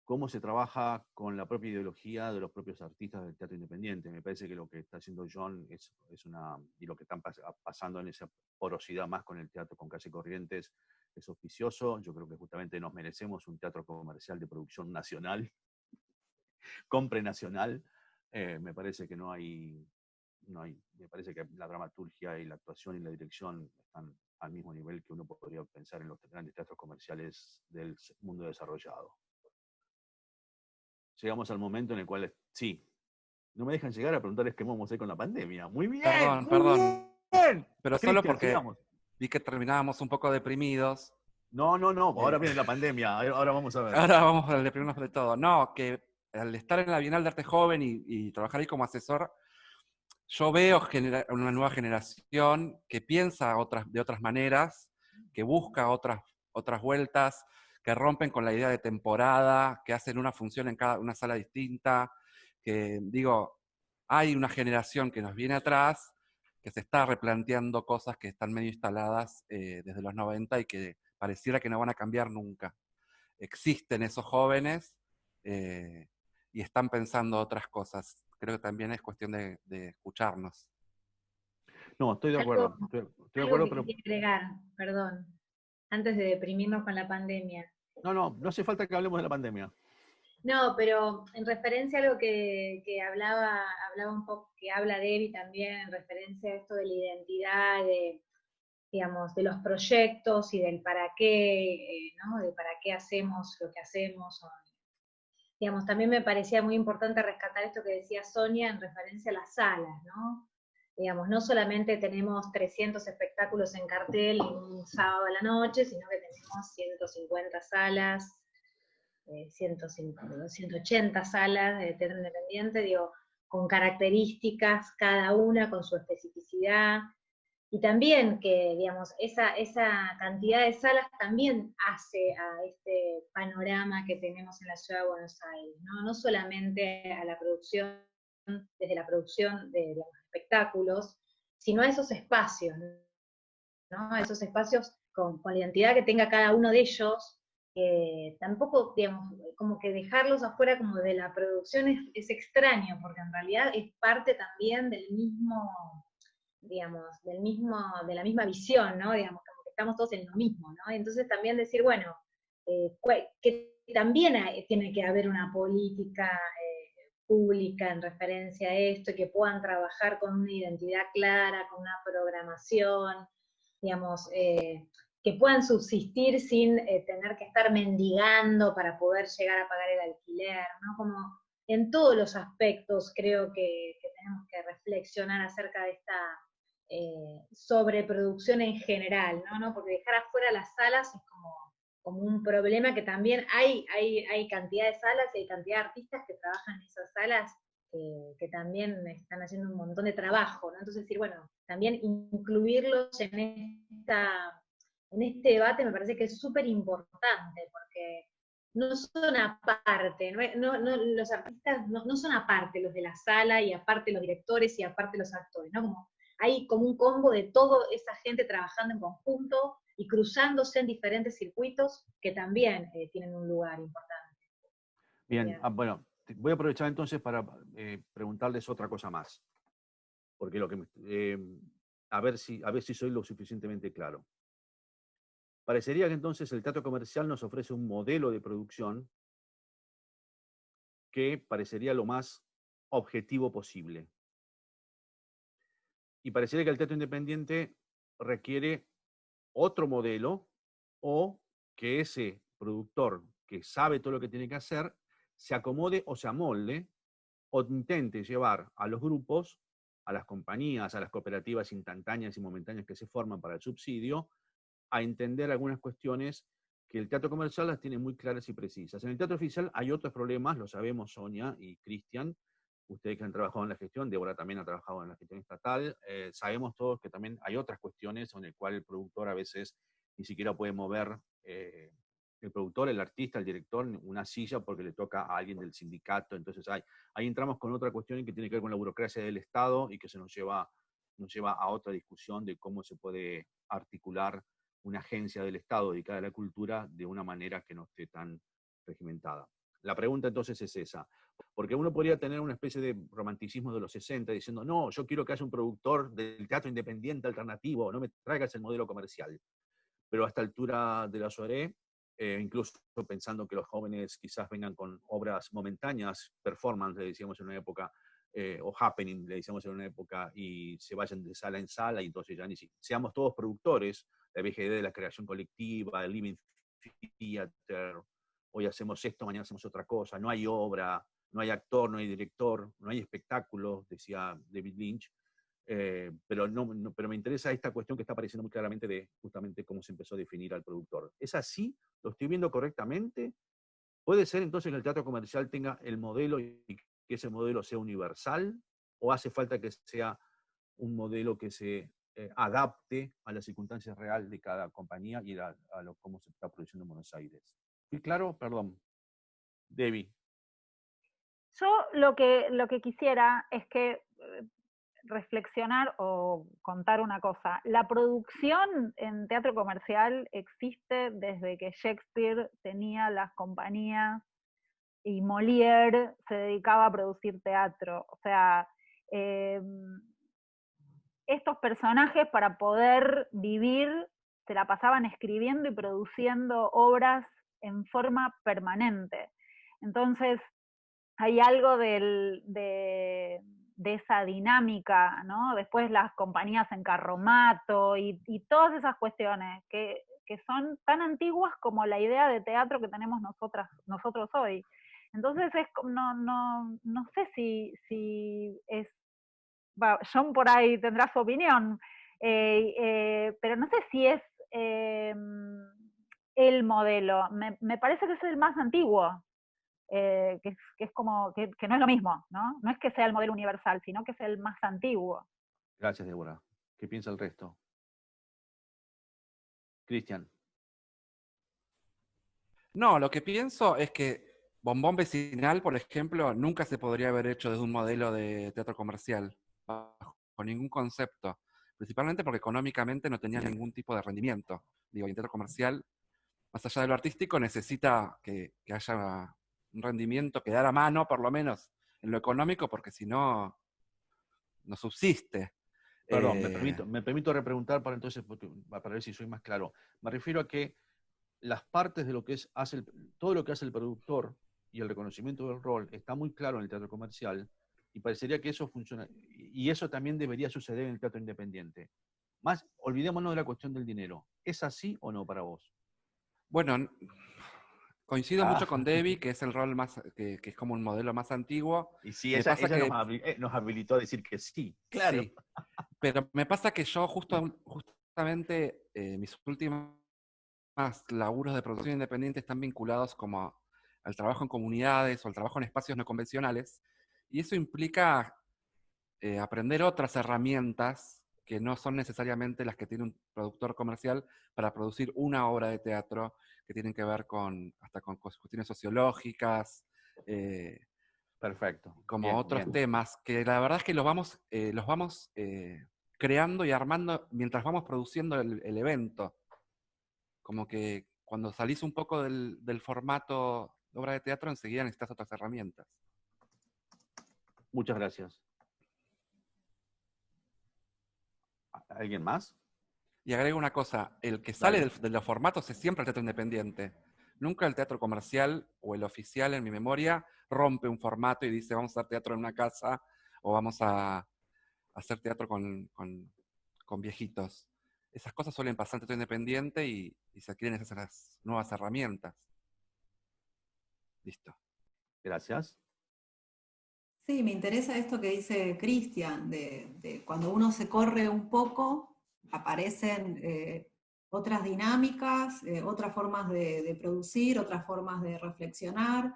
cómo se trabaja con la propia ideología de los propios artistas del teatro independiente. Me parece que lo que está haciendo John y lo que están pasando en esa porosidad más con el teatro con Calle Corrientes es auspicioso. Yo creo que justamente nos merecemos un teatro comercial de producción nacional, compre nacional. Me parece que me parece que la dramaturgia y la actuación y la dirección están al mismo nivel que uno podría pensar en los grandes teatros comerciales del mundo desarrollado. Llegamos al momento en el cual, sí, no me dejan llegar a preguntarles qué vamos a hacer con la pandemia. Muy bien, Perdón. bien. Pero solo porque sigamos. vi que terminábamos un poco deprimidos. No, ahora viene la pandemia, ahora vamos a ver. Ahora vamos a deprimirnos de todo. No, que al estar en la Bienal de Arte Joven y trabajar ahí como asesor, yo veo una nueva generación que piensa de otras maneras, que busca otras vueltas, que rompen con la idea de temporada, que hacen una función en una sala distinta, que digo, hay una generación que nos viene atrás, que se está replanteando cosas que están medio instaladas desde los 90 y que pareciera que no van a cambiar nunca. Existen esos jóvenes y están pensando otras cosas. Creo que también es cuestión de escucharnos. No, estoy de acuerdo. Estoy de Algo acuerdo, que pero quería agregar, perdón, antes de deprimirnos con la pandemia. no hace falta que hablemos de la pandemia. No, pero en referencia a algo que hablaba un poco, que habla Debbie también, en referencia a esto de la identidad, digamos, de los proyectos y del para qué, ¿no? De para qué hacemos lo que hacemos. Digamos, también me parecía muy importante rescatar esto que decía Sonia en referencia a las salas, ¿no? Digamos, no solamente tenemos 300 espectáculos en cartel un sábado a la noche, sino que tenemos 150 salas, 180 salas de teatro independiente, digo, con características cada una, con su especificidad, y también que, digamos, esa cantidad de salas también hace a este panorama que tenemos en la Ciudad de Buenos Aires, ¿no? No solamente a la producción, desde la producción de, digamos, espectáculos, sino a esos espacios, ¿no? A esos espacios con la identidad que tenga cada uno de ellos, tampoco, digamos, como que dejarlos afuera como de la producción es extraño, porque en realidad es parte también del mismo, digamos, de la misma visión, ¿no? Digamos, como que estamos todos en lo mismo, ¿no? Entonces también decir, bueno, que también tiene que haber una política pública en referencia a esto, que puedan trabajar con una identidad clara, con una programación, digamos, que puedan subsistir sin tener que estar mendigando para poder llegar a pagar el alquiler, ¿no? Como en todos los aspectos creo que tenemos que reflexionar acerca de esta sobreproducción en general, ¿no? Porque dejar afuera las salas es como un problema que también hay cantidad de salas y hay cantidad de artistas que trabajan en esas salas que también están haciendo un montón de trabajo, ¿no? Entonces decir, bueno, también incluirlos en este debate me parece que es súper importante, porque no son aparte, los artistas no son aparte los de la sala, y aparte los directores, y aparte los actores, ¿no? Como hay como un combo de toda esa gente trabajando en conjunto y cruzándose en diferentes circuitos que también tienen un lugar importante. Bien, bueno, voy a aprovechar entonces para preguntarles otra cosa más, porque a ver si soy lo suficientemente claro. Parecería que entonces el teatro comercial nos ofrece un modelo de producción que parecería lo más objetivo posible. Y parecería que el teatro independiente requiere otro modelo, o que ese productor que sabe todo lo que tiene que hacer se acomode o se amolde o intente llevar a los grupos, a las compañías, a las cooperativas instantáneas y momentáneas que se forman para el subsidio, a entender algunas cuestiones que el teatro comercial las tiene muy claras y precisas. En el teatro oficial hay otros problemas, lo sabemos Sonia y Cristian, ustedes que han trabajado en la gestión, Débora también ha trabajado en la gestión estatal, sabemos todos que también hay otras cuestiones en las cuales el productor a veces ni siquiera puede mover, el productor, el artista, el director, una silla porque le toca a alguien del sindicato. Entonces ahí entramos con otra cuestión que tiene que ver con la burocracia del Estado y que se nos lleva a otra discusión de cómo se puede articular una agencia del Estado dedicada a la cultura de una manera que no esté tan regimentada. La pregunta entonces es esa, porque uno podría tener una especie de romanticismo de los 60 diciendo, no, yo quiero que haya un productor del teatro independiente alternativo, no me traigas el modelo comercial. Pero a esta altura de la soirée, incluso pensando que los jóvenes quizás vengan con obras momentáneas, performance, le decíamos en una época, o happening, le decíamos en una época, y se vayan de sala en sala, y entonces ya ni si seamos todos productores, la VGD de la creación colectiva, el Living Theater, hoy hacemos esto, mañana hacemos otra cosa, no hay obra, no hay actor, no hay director, no hay espectáculo, decía David Lynch. Pero me interesa esta cuestión que está apareciendo muy claramente de justamente cómo se empezó a definir al productor. ¿Es así? ¿Lo estoy viendo correctamente? ¿Puede ser entonces que el teatro comercial tenga el modelo y que ese modelo sea universal? ¿O hace falta que sea un modelo que se adapte a las circunstancias reales de cada compañía y a cómo se está produciendo en Buenos Aires? ¿Fui claro? Perdón. Debbie. Yo lo que quisiera es que reflexionar o contar una cosa. La producción en teatro comercial existe desde que Shakespeare tenía las compañías y Molière se dedicaba a producir teatro. O sea, estos personajes para poder vivir se la pasaban escribiendo y produciendo obras en forma permanente. Entonces, hay algo de de esa dinámica, ¿no? Después las compañías en carromato y todas esas cuestiones que son tan antiguas como la idea de teatro que tenemos nosotros hoy. Entonces no sé si es, John por ahí tendrá su opinión, pero no sé si es el modelo. Me parece que es el más antiguo. Que es como, que no es lo mismo, ¿no? No es que sea el modelo universal, sino que es el más antiguo. Gracias, Débora. ¿Qué piensa el resto? Cristian. No, lo que pienso es que Bombón Vecinal, por ejemplo, nunca se podría haber hecho desde un modelo de teatro comercial, bajo ningún concepto, principalmente porque económicamente no tenía ningún tipo de rendimiento. Digo, el teatro comercial, más allá de lo artístico, necesita que haya un rendimiento, que dar a mano, por lo menos, en lo económico, porque si no, no subsiste. Perdón, me permito repreguntar para entonces, para ver si soy más claro. Me refiero a que las partes de lo que todo lo que hace el productor y el reconocimiento del rol está muy claro en el teatro comercial y parecería que eso funciona, y eso también debería suceder en el teatro independiente. Más, olvidémonos de la cuestión del dinero. ¿Es así o no para vos? Bueno, coincido mucho con Debbie, que es el rol más, que es como un modelo más antiguo. Y sí, Me ella pasa que nos habilitó a decir que sí, claro. sí, pero me pasa que yo justamente mis últimos laburos de producción independiente están vinculados como al trabajo en comunidades o al trabajo en espacios no convencionales, y eso implica aprender otras herramientas que no son necesariamente las que tiene un productor comercial para producir una obra de teatro, que tienen que ver hasta con cuestiones sociológicas, Perfecto. como Bien, otros bien. temas, que la verdad es que los vamos creando y armando mientras vamos produciendo el evento. Como que cuando salís un poco del formato de obra de teatro, enseguida necesitas otras herramientas. Muchas gracias. ¿Alguien más? Y agrego una cosa, el que Dale. sale de los formatos es siempre el teatro independiente. Nunca el teatro comercial o el oficial, en mi memoria, rompe un formato y dice vamos a hacer teatro en una casa o vamos a hacer teatro con viejitos. Esas cosas suelen pasar en teatro independiente y se adquieren esas nuevas herramientas. Listo. Gracias. Sí, me interesa esto que dice Cristian, de cuando uno se corre un poco, aparecen otras dinámicas, otras formas de producir, otras formas de reflexionar.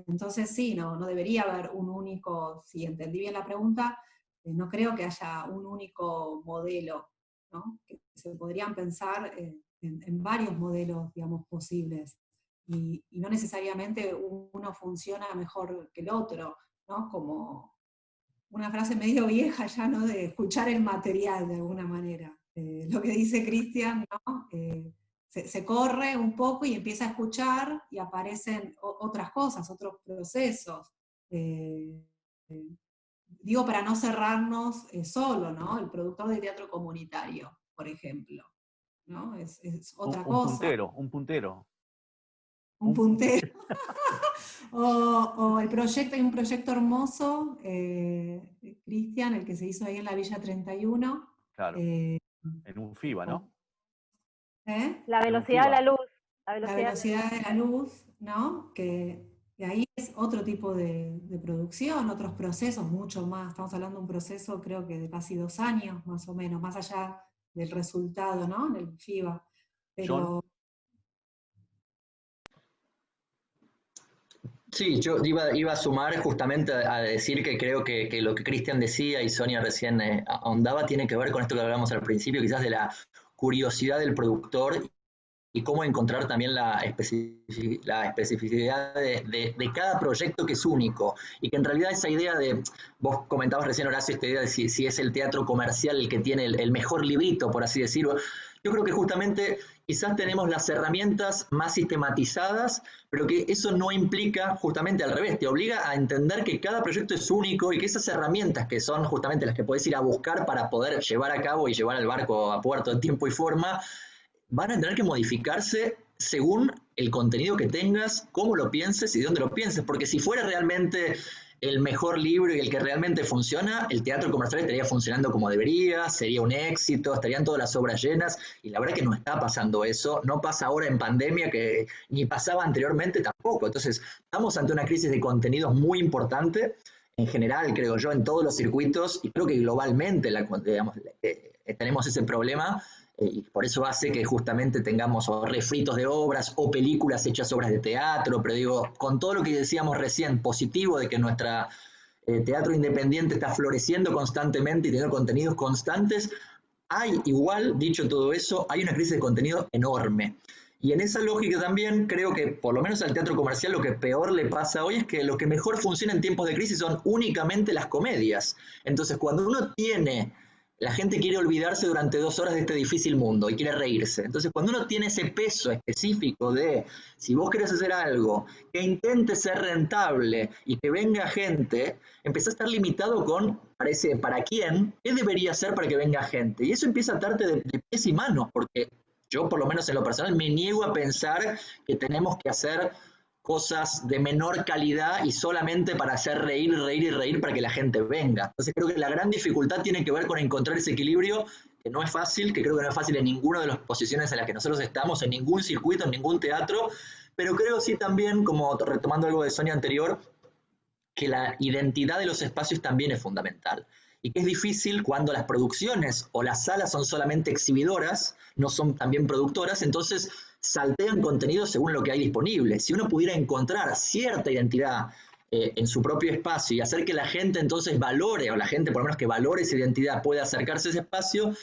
Entonces sí, no debería haber un único, si entendí bien la pregunta, no creo que haya un único modelo, ¿no? Que se podrían pensar en varios modelos, digamos, posibles. Y no necesariamente uno funciona mejor que el otro, ¿no? Como una frase medio vieja ya, ¿no? De escuchar el material de alguna manera. Lo que dice Cristian, ¿no? Se corre un poco y empieza a escuchar y aparecen otras cosas, otros procesos. Digo, para no cerrarnos solo, ¿no? El productor de teatro comunitario, por ejemplo, ¿no? Es otra cosa. Un puntero. Un puntero. o el proyecto, hay un proyecto hermoso, Cristian, el que se hizo ahí en la Villa 31. Claro. En un FIBA, ¿no? La velocidad de la luz. La velocidad de la luz, ¿no? Que ahí es otro tipo de producción, otros procesos, mucho más. Estamos hablando de un proceso, creo que de casi 2 años, más o menos, más allá del resultado, ¿no? En el FIBA. Pero. Sí, yo iba a sumar justamente a decir que creo que lo que Cristian decía y Sonia recién ahondaba tiene que ver con esto que hablamos al principio, quizás de la curiosidad del productor y cómo encontrar también la especificidad de cada proyecto que es único. Y que en realidad esa idea vos comentabas recién, Horacio, esta idea de si es el teatro comercial el que tiene el mejor librito, por así decirlo. Yo creo que justamente quizás tenemos las herramientas más sistematizadas, pero que eso no implica justamente al revés, te obliga a entender que cada proyecto es único y que esas herramientas que son justamente las que podés ir a buscar para poder llevar a cabo y llevar al barco a puerto en tiempo y forma, van a tener que modificarse según el contenido que tengas, cómo lo pienses y dónde lo pienses, porque si fuera realmente el mejor libro y el que realmente funciona, el teatro comercial estaría funcionando como debería, sería un éxito, estarían todas las obras llenas, y la verdad que no está pasando eso, no pasa ahora en pandemia, que ni pasaba anteriormente tampoco. Entonces, estamos ante una crisis de contenidos muy importante, en general, creo yo, en todos los circuitos, y creo que globalmente digamos, tenemos ese problema, y por eso hace que justamente tengamos o refritos de obras o películas hechas obras de teatro, pero digo, con todo lo que decíamos recién, positivo de que nuestra teatro independiente está floreciendo constantemente y teniendo contenidos constantes, hay igual, dicho todo eso, hay una crisis de contenido enorme. Y en esa lógica también creo que, por lo menos al teatro comercial, lo que peor le pasa hoy es que lo que mejor funciona en tiempos de crisis son únicamente las comedias. Entonces, cuando uno tiene, la gente quiere olvidarse durante 2 horas de este difícil mundo y quiere reírse. Entonces, cuando uno tiene ese peso específico de, si vos querés hacer algo que intente ser rentable y que venga gente, empezás a estar limitado con, parece, ¿para quién? ¿Qué debería hacer para que venga gente? Y eso empieza a atarte de pies y manos, porque yo, por lo menos en lo personal, me niego a pensar que tenemos que hacer cosas de menor calidad y solamente para hacer reír, reír y reír para que la gente venga. Entonces creo que la gran dificultad tiene que ver con encontrar ese equilibrio, que no es fácil, que creo que no es fácil en ninguna de las posiciones en las que nosotros estamos, en ningún circuito, en ningún teatro, pero creo sí también, como retomando algo de Sonia anterior, que la identidad de los espacios también es fundamental. Y que es difícil cuando las producciones o las salas son solamente exhibidoras, no son también productoras, entonces saltean contenido según lo que hay disponible. Si uno pudiera encontrar cierta identidad en su propio espacio y hacer que la gente entonces valore, o la gente por lo menos que valore esa identidad pueda acercarse a ese espacio,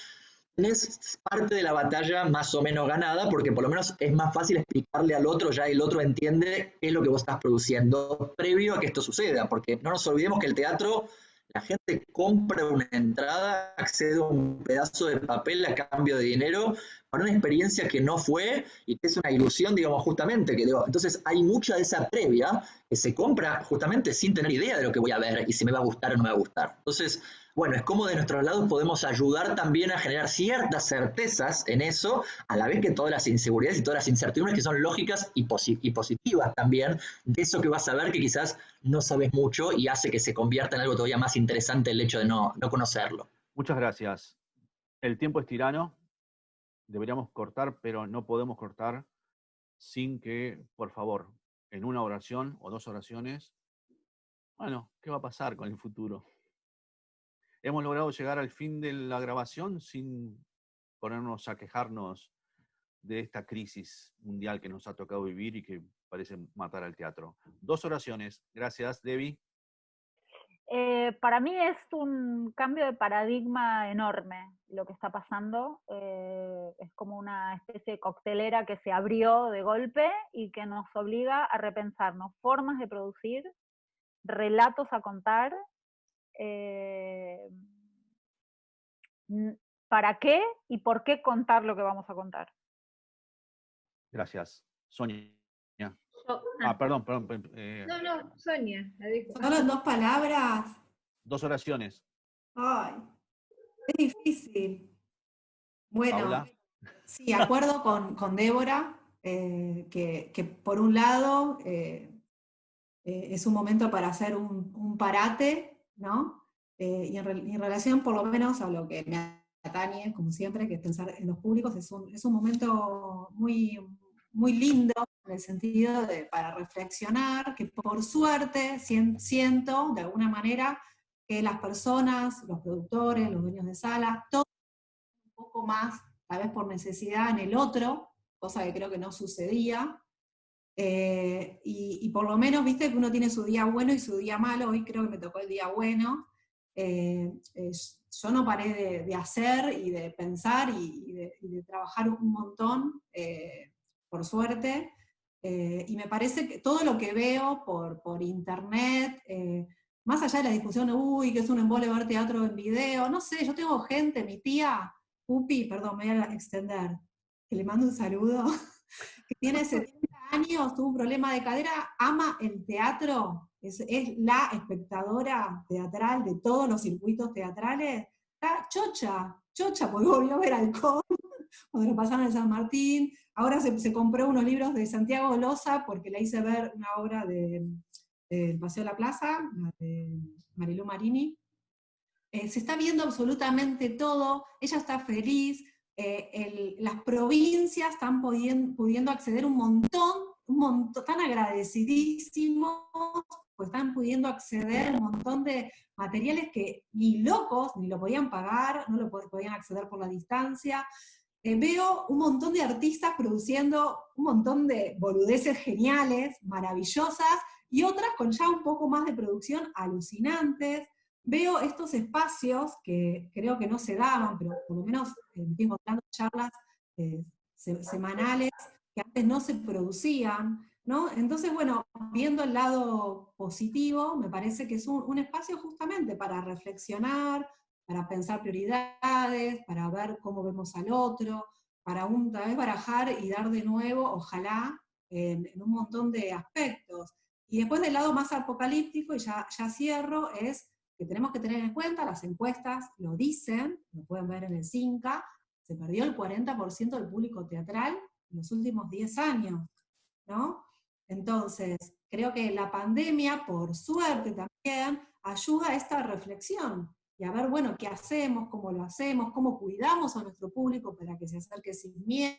tenés parte de la batalla más o menos ganada, porque por lo menos es más fácil explicarle al otro, ya el otro entiende qué es lo que vos estás produciendo previo a que esto suceda, porque no nos olvidemos que el teatro, la gente compra una entrada, accede a un pedazo de papel a cambio de dinero para una experiencia que no fue y que es una ilusión, digamos, justamente. Que, digo, entonces hay mucha de esa previa que se compra justamente sin tener idea de lo que voy a ver y si me va a gustar o no me va a gustar. Entonces, bueno, es como de nuestros lados podemos ayudar también a generar ciertas certezas en eso, a la vez que todas las inseguridades y todas las incertidumbres que son lógicas y positivas también, de eso que vas a ver que quizás no sabes mucho y hace que se convierta en algo todavía más interesante el hecho de no conocerlo. Muchas gracias. El tiempo es tirano, deberíamos cortar, pero no podemos cortar sin que, por favor, en una oración o 2 oraciones, bueno, ¿qué va a pasar con el futuro? Hemos logrado llegar al fin de la grabación sin ponernos a quejarnos de esta crisis mundial que nos ha tocado vivir y que parece matar al teatro. 2 oraciones. Gracias, Debbie. Para mí es un cambio de paradigma enorme lo que está pasando. Es como una especie de coctelera que se abrió de golpe y que nos obliga a repensarnos formas de producir, relatos a contar, para qué y por qué contar lo que vamos a contar. Gracias. Sonia. Perdón. No, Sonia, la dijo. Solo 2 palabras. 2 oraciones. Ay, es difícil. Bueno, Paula. Sí, acuerdo con Débora, que por un lado es un momento para hacer un parate, ¿no? Y en relación por lo menos a lo que me atañe, como siempre, que es pensar en los públicos, es un momento muy, muy lindo en el sentido de para reflexionar, que por suerte siento de alguna manera que las personas, los productores, los dueños de sala, todos un poco más, tal vez por necesidad, en el otro, cosa que creo que no sucedía. Y por lo menos, viste que uno tiene su día bueno y su día malo. Hoy creo que me tocó el día bueno. Yo no paré de hacer y de pensar y de trabajar un montón, por suerte. Y me parece que todo lo que veo por internet, más allá de la discusión, uy, que es un embole ver teatro en video, no sé, yo tengo gente, mi tía, Pupi, perdón, me voy a extender, que le mando un saludo, que tiene 70 años, tuvo un problema de cadera, ama el teatro, es la espectadora teatral de todos los circuitos teatrales, está chocha, porque volvió a ver Halcón, cuando lo pasaron en San Martín, ahora se compró unos libros de Santiago Loza, porque le hice ver una obra de del Paseo de la Plaza, la de Marilú Marini. Se está viendo absolutamente todo, ella está feliz, las provincias están pudiendo acceder un montón, están agradecidísimos, pues están pudiendo acceder a un montón de materiales que ni locos, ni lo podían pagar, no lo podían acceder por la distancia. Veo un montón de artistas produciendo un montón de boludeces geniales, maravillosas, y otras con ya un poco más de producción alucinantes. Veo estos espacios que creo que no se daban, pero por lo menos me estoy encontrando charlas semanales que antes no se producían, ¿no? Entonces, bueno, viendo el lado positivo, me parece que es un espacio justamente para reflexionar, para pensar prioridades, para ver cómo vemos al otro, para tal vez barajar y dar de nuevo, ojalá, en un montón de aspectos. Y después del lado más apocalíptico, y ya cierro, es que tenemos que tener en cuenta, las encuestas lo dicen, lo pueden ver en el CINCA, se perdió el 40% del público teatral en los últimos 10 años, ¿no? Entonces, creo que la pandemia, por suerte también, ayuda a esta reflexión, y a ver, bueno, qué hacemos, cómo lo hacemos, cómo cuidamos a nuestro público para que se acerque sin miedo.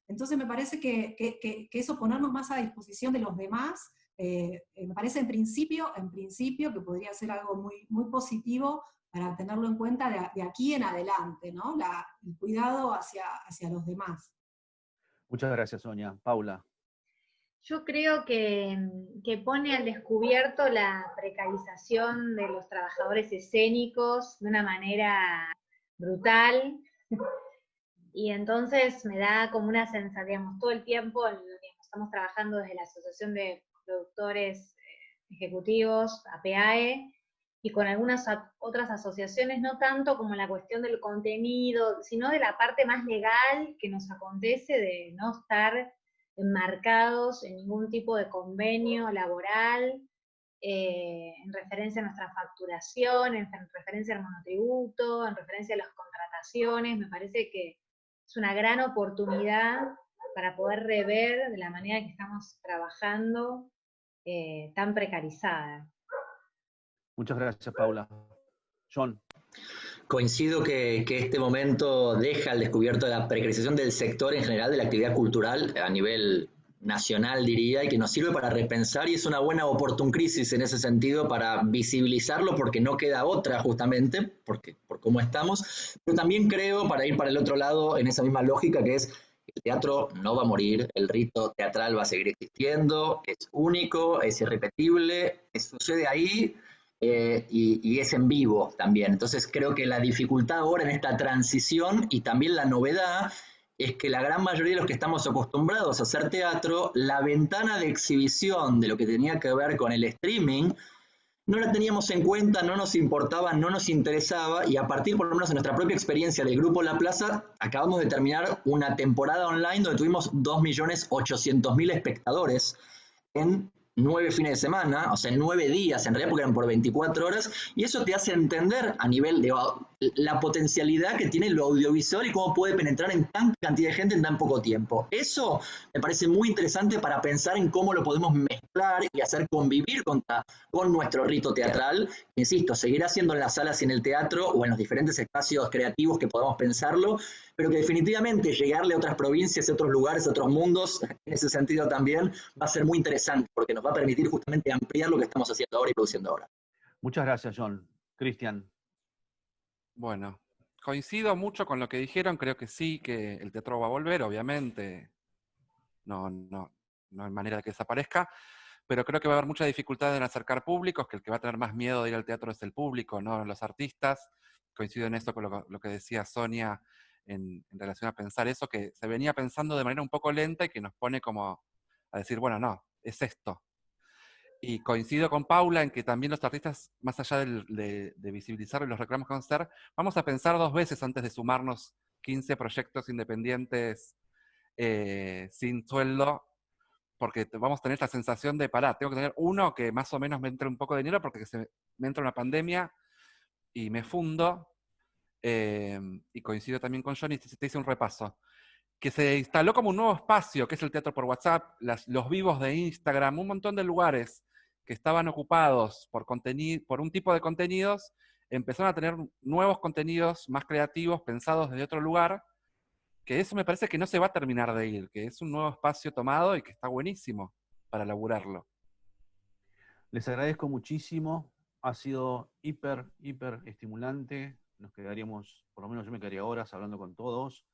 Entonces me parece que eso, ponernos más a disposición de los demás, me parece en principio que podría ser algo muy, muy positivo para tenerlo en cuenta de aquí en adelante, ¿no? El cuidado hacia los demás. Muchas gracias, Sonia. Paula. Yo creo que pone al descubierto la precarización de los trabajadores escénicos de una manera brutal, y entonces me da como una sensación, digamos, todo el tiempo estamos trabajando desde la Asociación de Productores Ejecutivos, APAE, y con algunas otras asociaciones, no tanto como la cuestión del contenido, sino de la parte más legal que nos acontece de no estar enmarcados en ningún tipo de convenio laboral, en referencia a nuestra facturación, en referencia al monotributo, en referencia a las contrataciones. Me parece que es una gran oportunidad para poder rever de la manera que estamos trabajando tan precarizada. Muchas gracias, Paula. John. Coincido que este momento deja al descubierto la precarización del sector en general, de la actividad cultural a nivel nacional, diría, y que nos sirve para repensar, y es una buena crisis en ese sentido para visibilizarlo, porque no queda otra justamente, por cómo estamos, pero también creo, para ir para el otro lado, en esa misma lógica, que es el teatro no va a morir, el rito teatral va a seguir existiendo, es único, es irrepetible, sucede ahí, y es en vivo también. Entonces creo que la dificultad ahora en esta transición, y también la novedad, es que la gran mayoría de los que estamos acostumbrados a hacer teatro, la ventana de exhibición de lo que tenía que ver con el streaming, no la teníamos en cuenta, no nos importaba, no nos interesaba, y a partir, por lo menos en nuestra propia experiencia del Grupo La Plaza, acabamos de terminar una temporada online donde tuvimos 2.800.000 espectadores en 9 fines de semana, o sea, en 9 días, en realidad, porque eran por 24 horas, y eso te hace entender a nivel de la potencialidad que tiene lo audiovisual y cómo puede penetrar en tanta cantidad de gente en tan poco tiempo. Eso me parece muy interesante para pensar en cómo lo podemos mezclar y hacer convivir con nuestro rito teatral. Insisto, seguirá siendo en las salas y en el teatro o en los diferentes espacios creativos que podamos pensarlo, pero que definitivamente llegarle a otras provincias, a otros lugares, a otros mundos, en ese sentido también va a ser muy interesante, porque nos va a permitir justamente ampliar lo que estamos haciendo ahora y produciendo ahora. Muchas gracias, John. Cristian. Bueno, coincido mucho con lo que dijeron, creo que sí, que el teatro va a volver, obviamente, no hay manera de que desaparezca, pero creo que va a haber mucha dificultad en acercar públicos, que el que va a tener más miedo de ir al teatro es el público, no los artistas. Coincido en esto con lo que decía Sonia en relación a pensar eso, que se venía pensando de manera un poco lenta y que nos pone como a decir, bueno, no, es esto. Y coincido con Paula en que también los artistas, más allá de visibilizar los reclamos que vamos a hacer, vamos a pensar 2 veces antes de sumarnos 15 proyectos independientes sin sueldo, porque vamos a tener esta sensación de, pará, tengo que tener uno que más o menos me entre un poco de dinero porque me entra una pandemia y me fundo. Y coincido también con Johnny, te hice un repaso. que se instaló como un nuevo espacio, que es el teatro por WhatsApp, los vivos de Instagram, un montón de lugares que estaban ocupados por un tipo de contenidos, empezaron a tener nuevos contenidos más creativos, pensados desde otro lugar, que eso me parece que no se va a terminar de ir, que es un nuevo espacio tomado y que está buenísimo para laburarlo. Les agradezco muchísimo, ha sido hiper estimulante, nos quedaríamos, por lo menos yo me quedaría horas hablando con todos.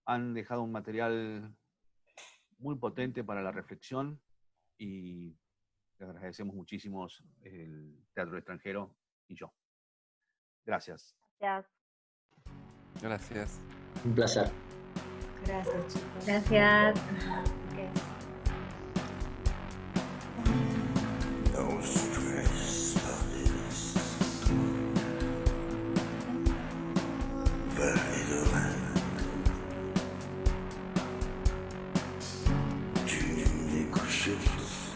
Han dejado un material muy potente para la reflexión y les agradecemos muchísimo el Teatro del Extranjero y yo. Gracias. Gracias. Gracias. Un placer. Gracias, chicos. Gracias. Okay. No stress about this. Very land. Changing the shifts.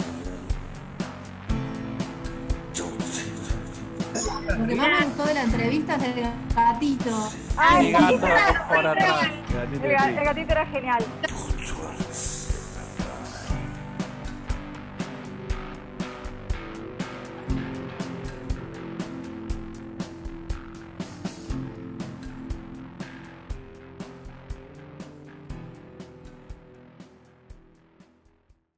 Don't see. Lo que más me gustó de la entrevista es el gatito. Ay, Mi gato por atrás. el gatito era genial.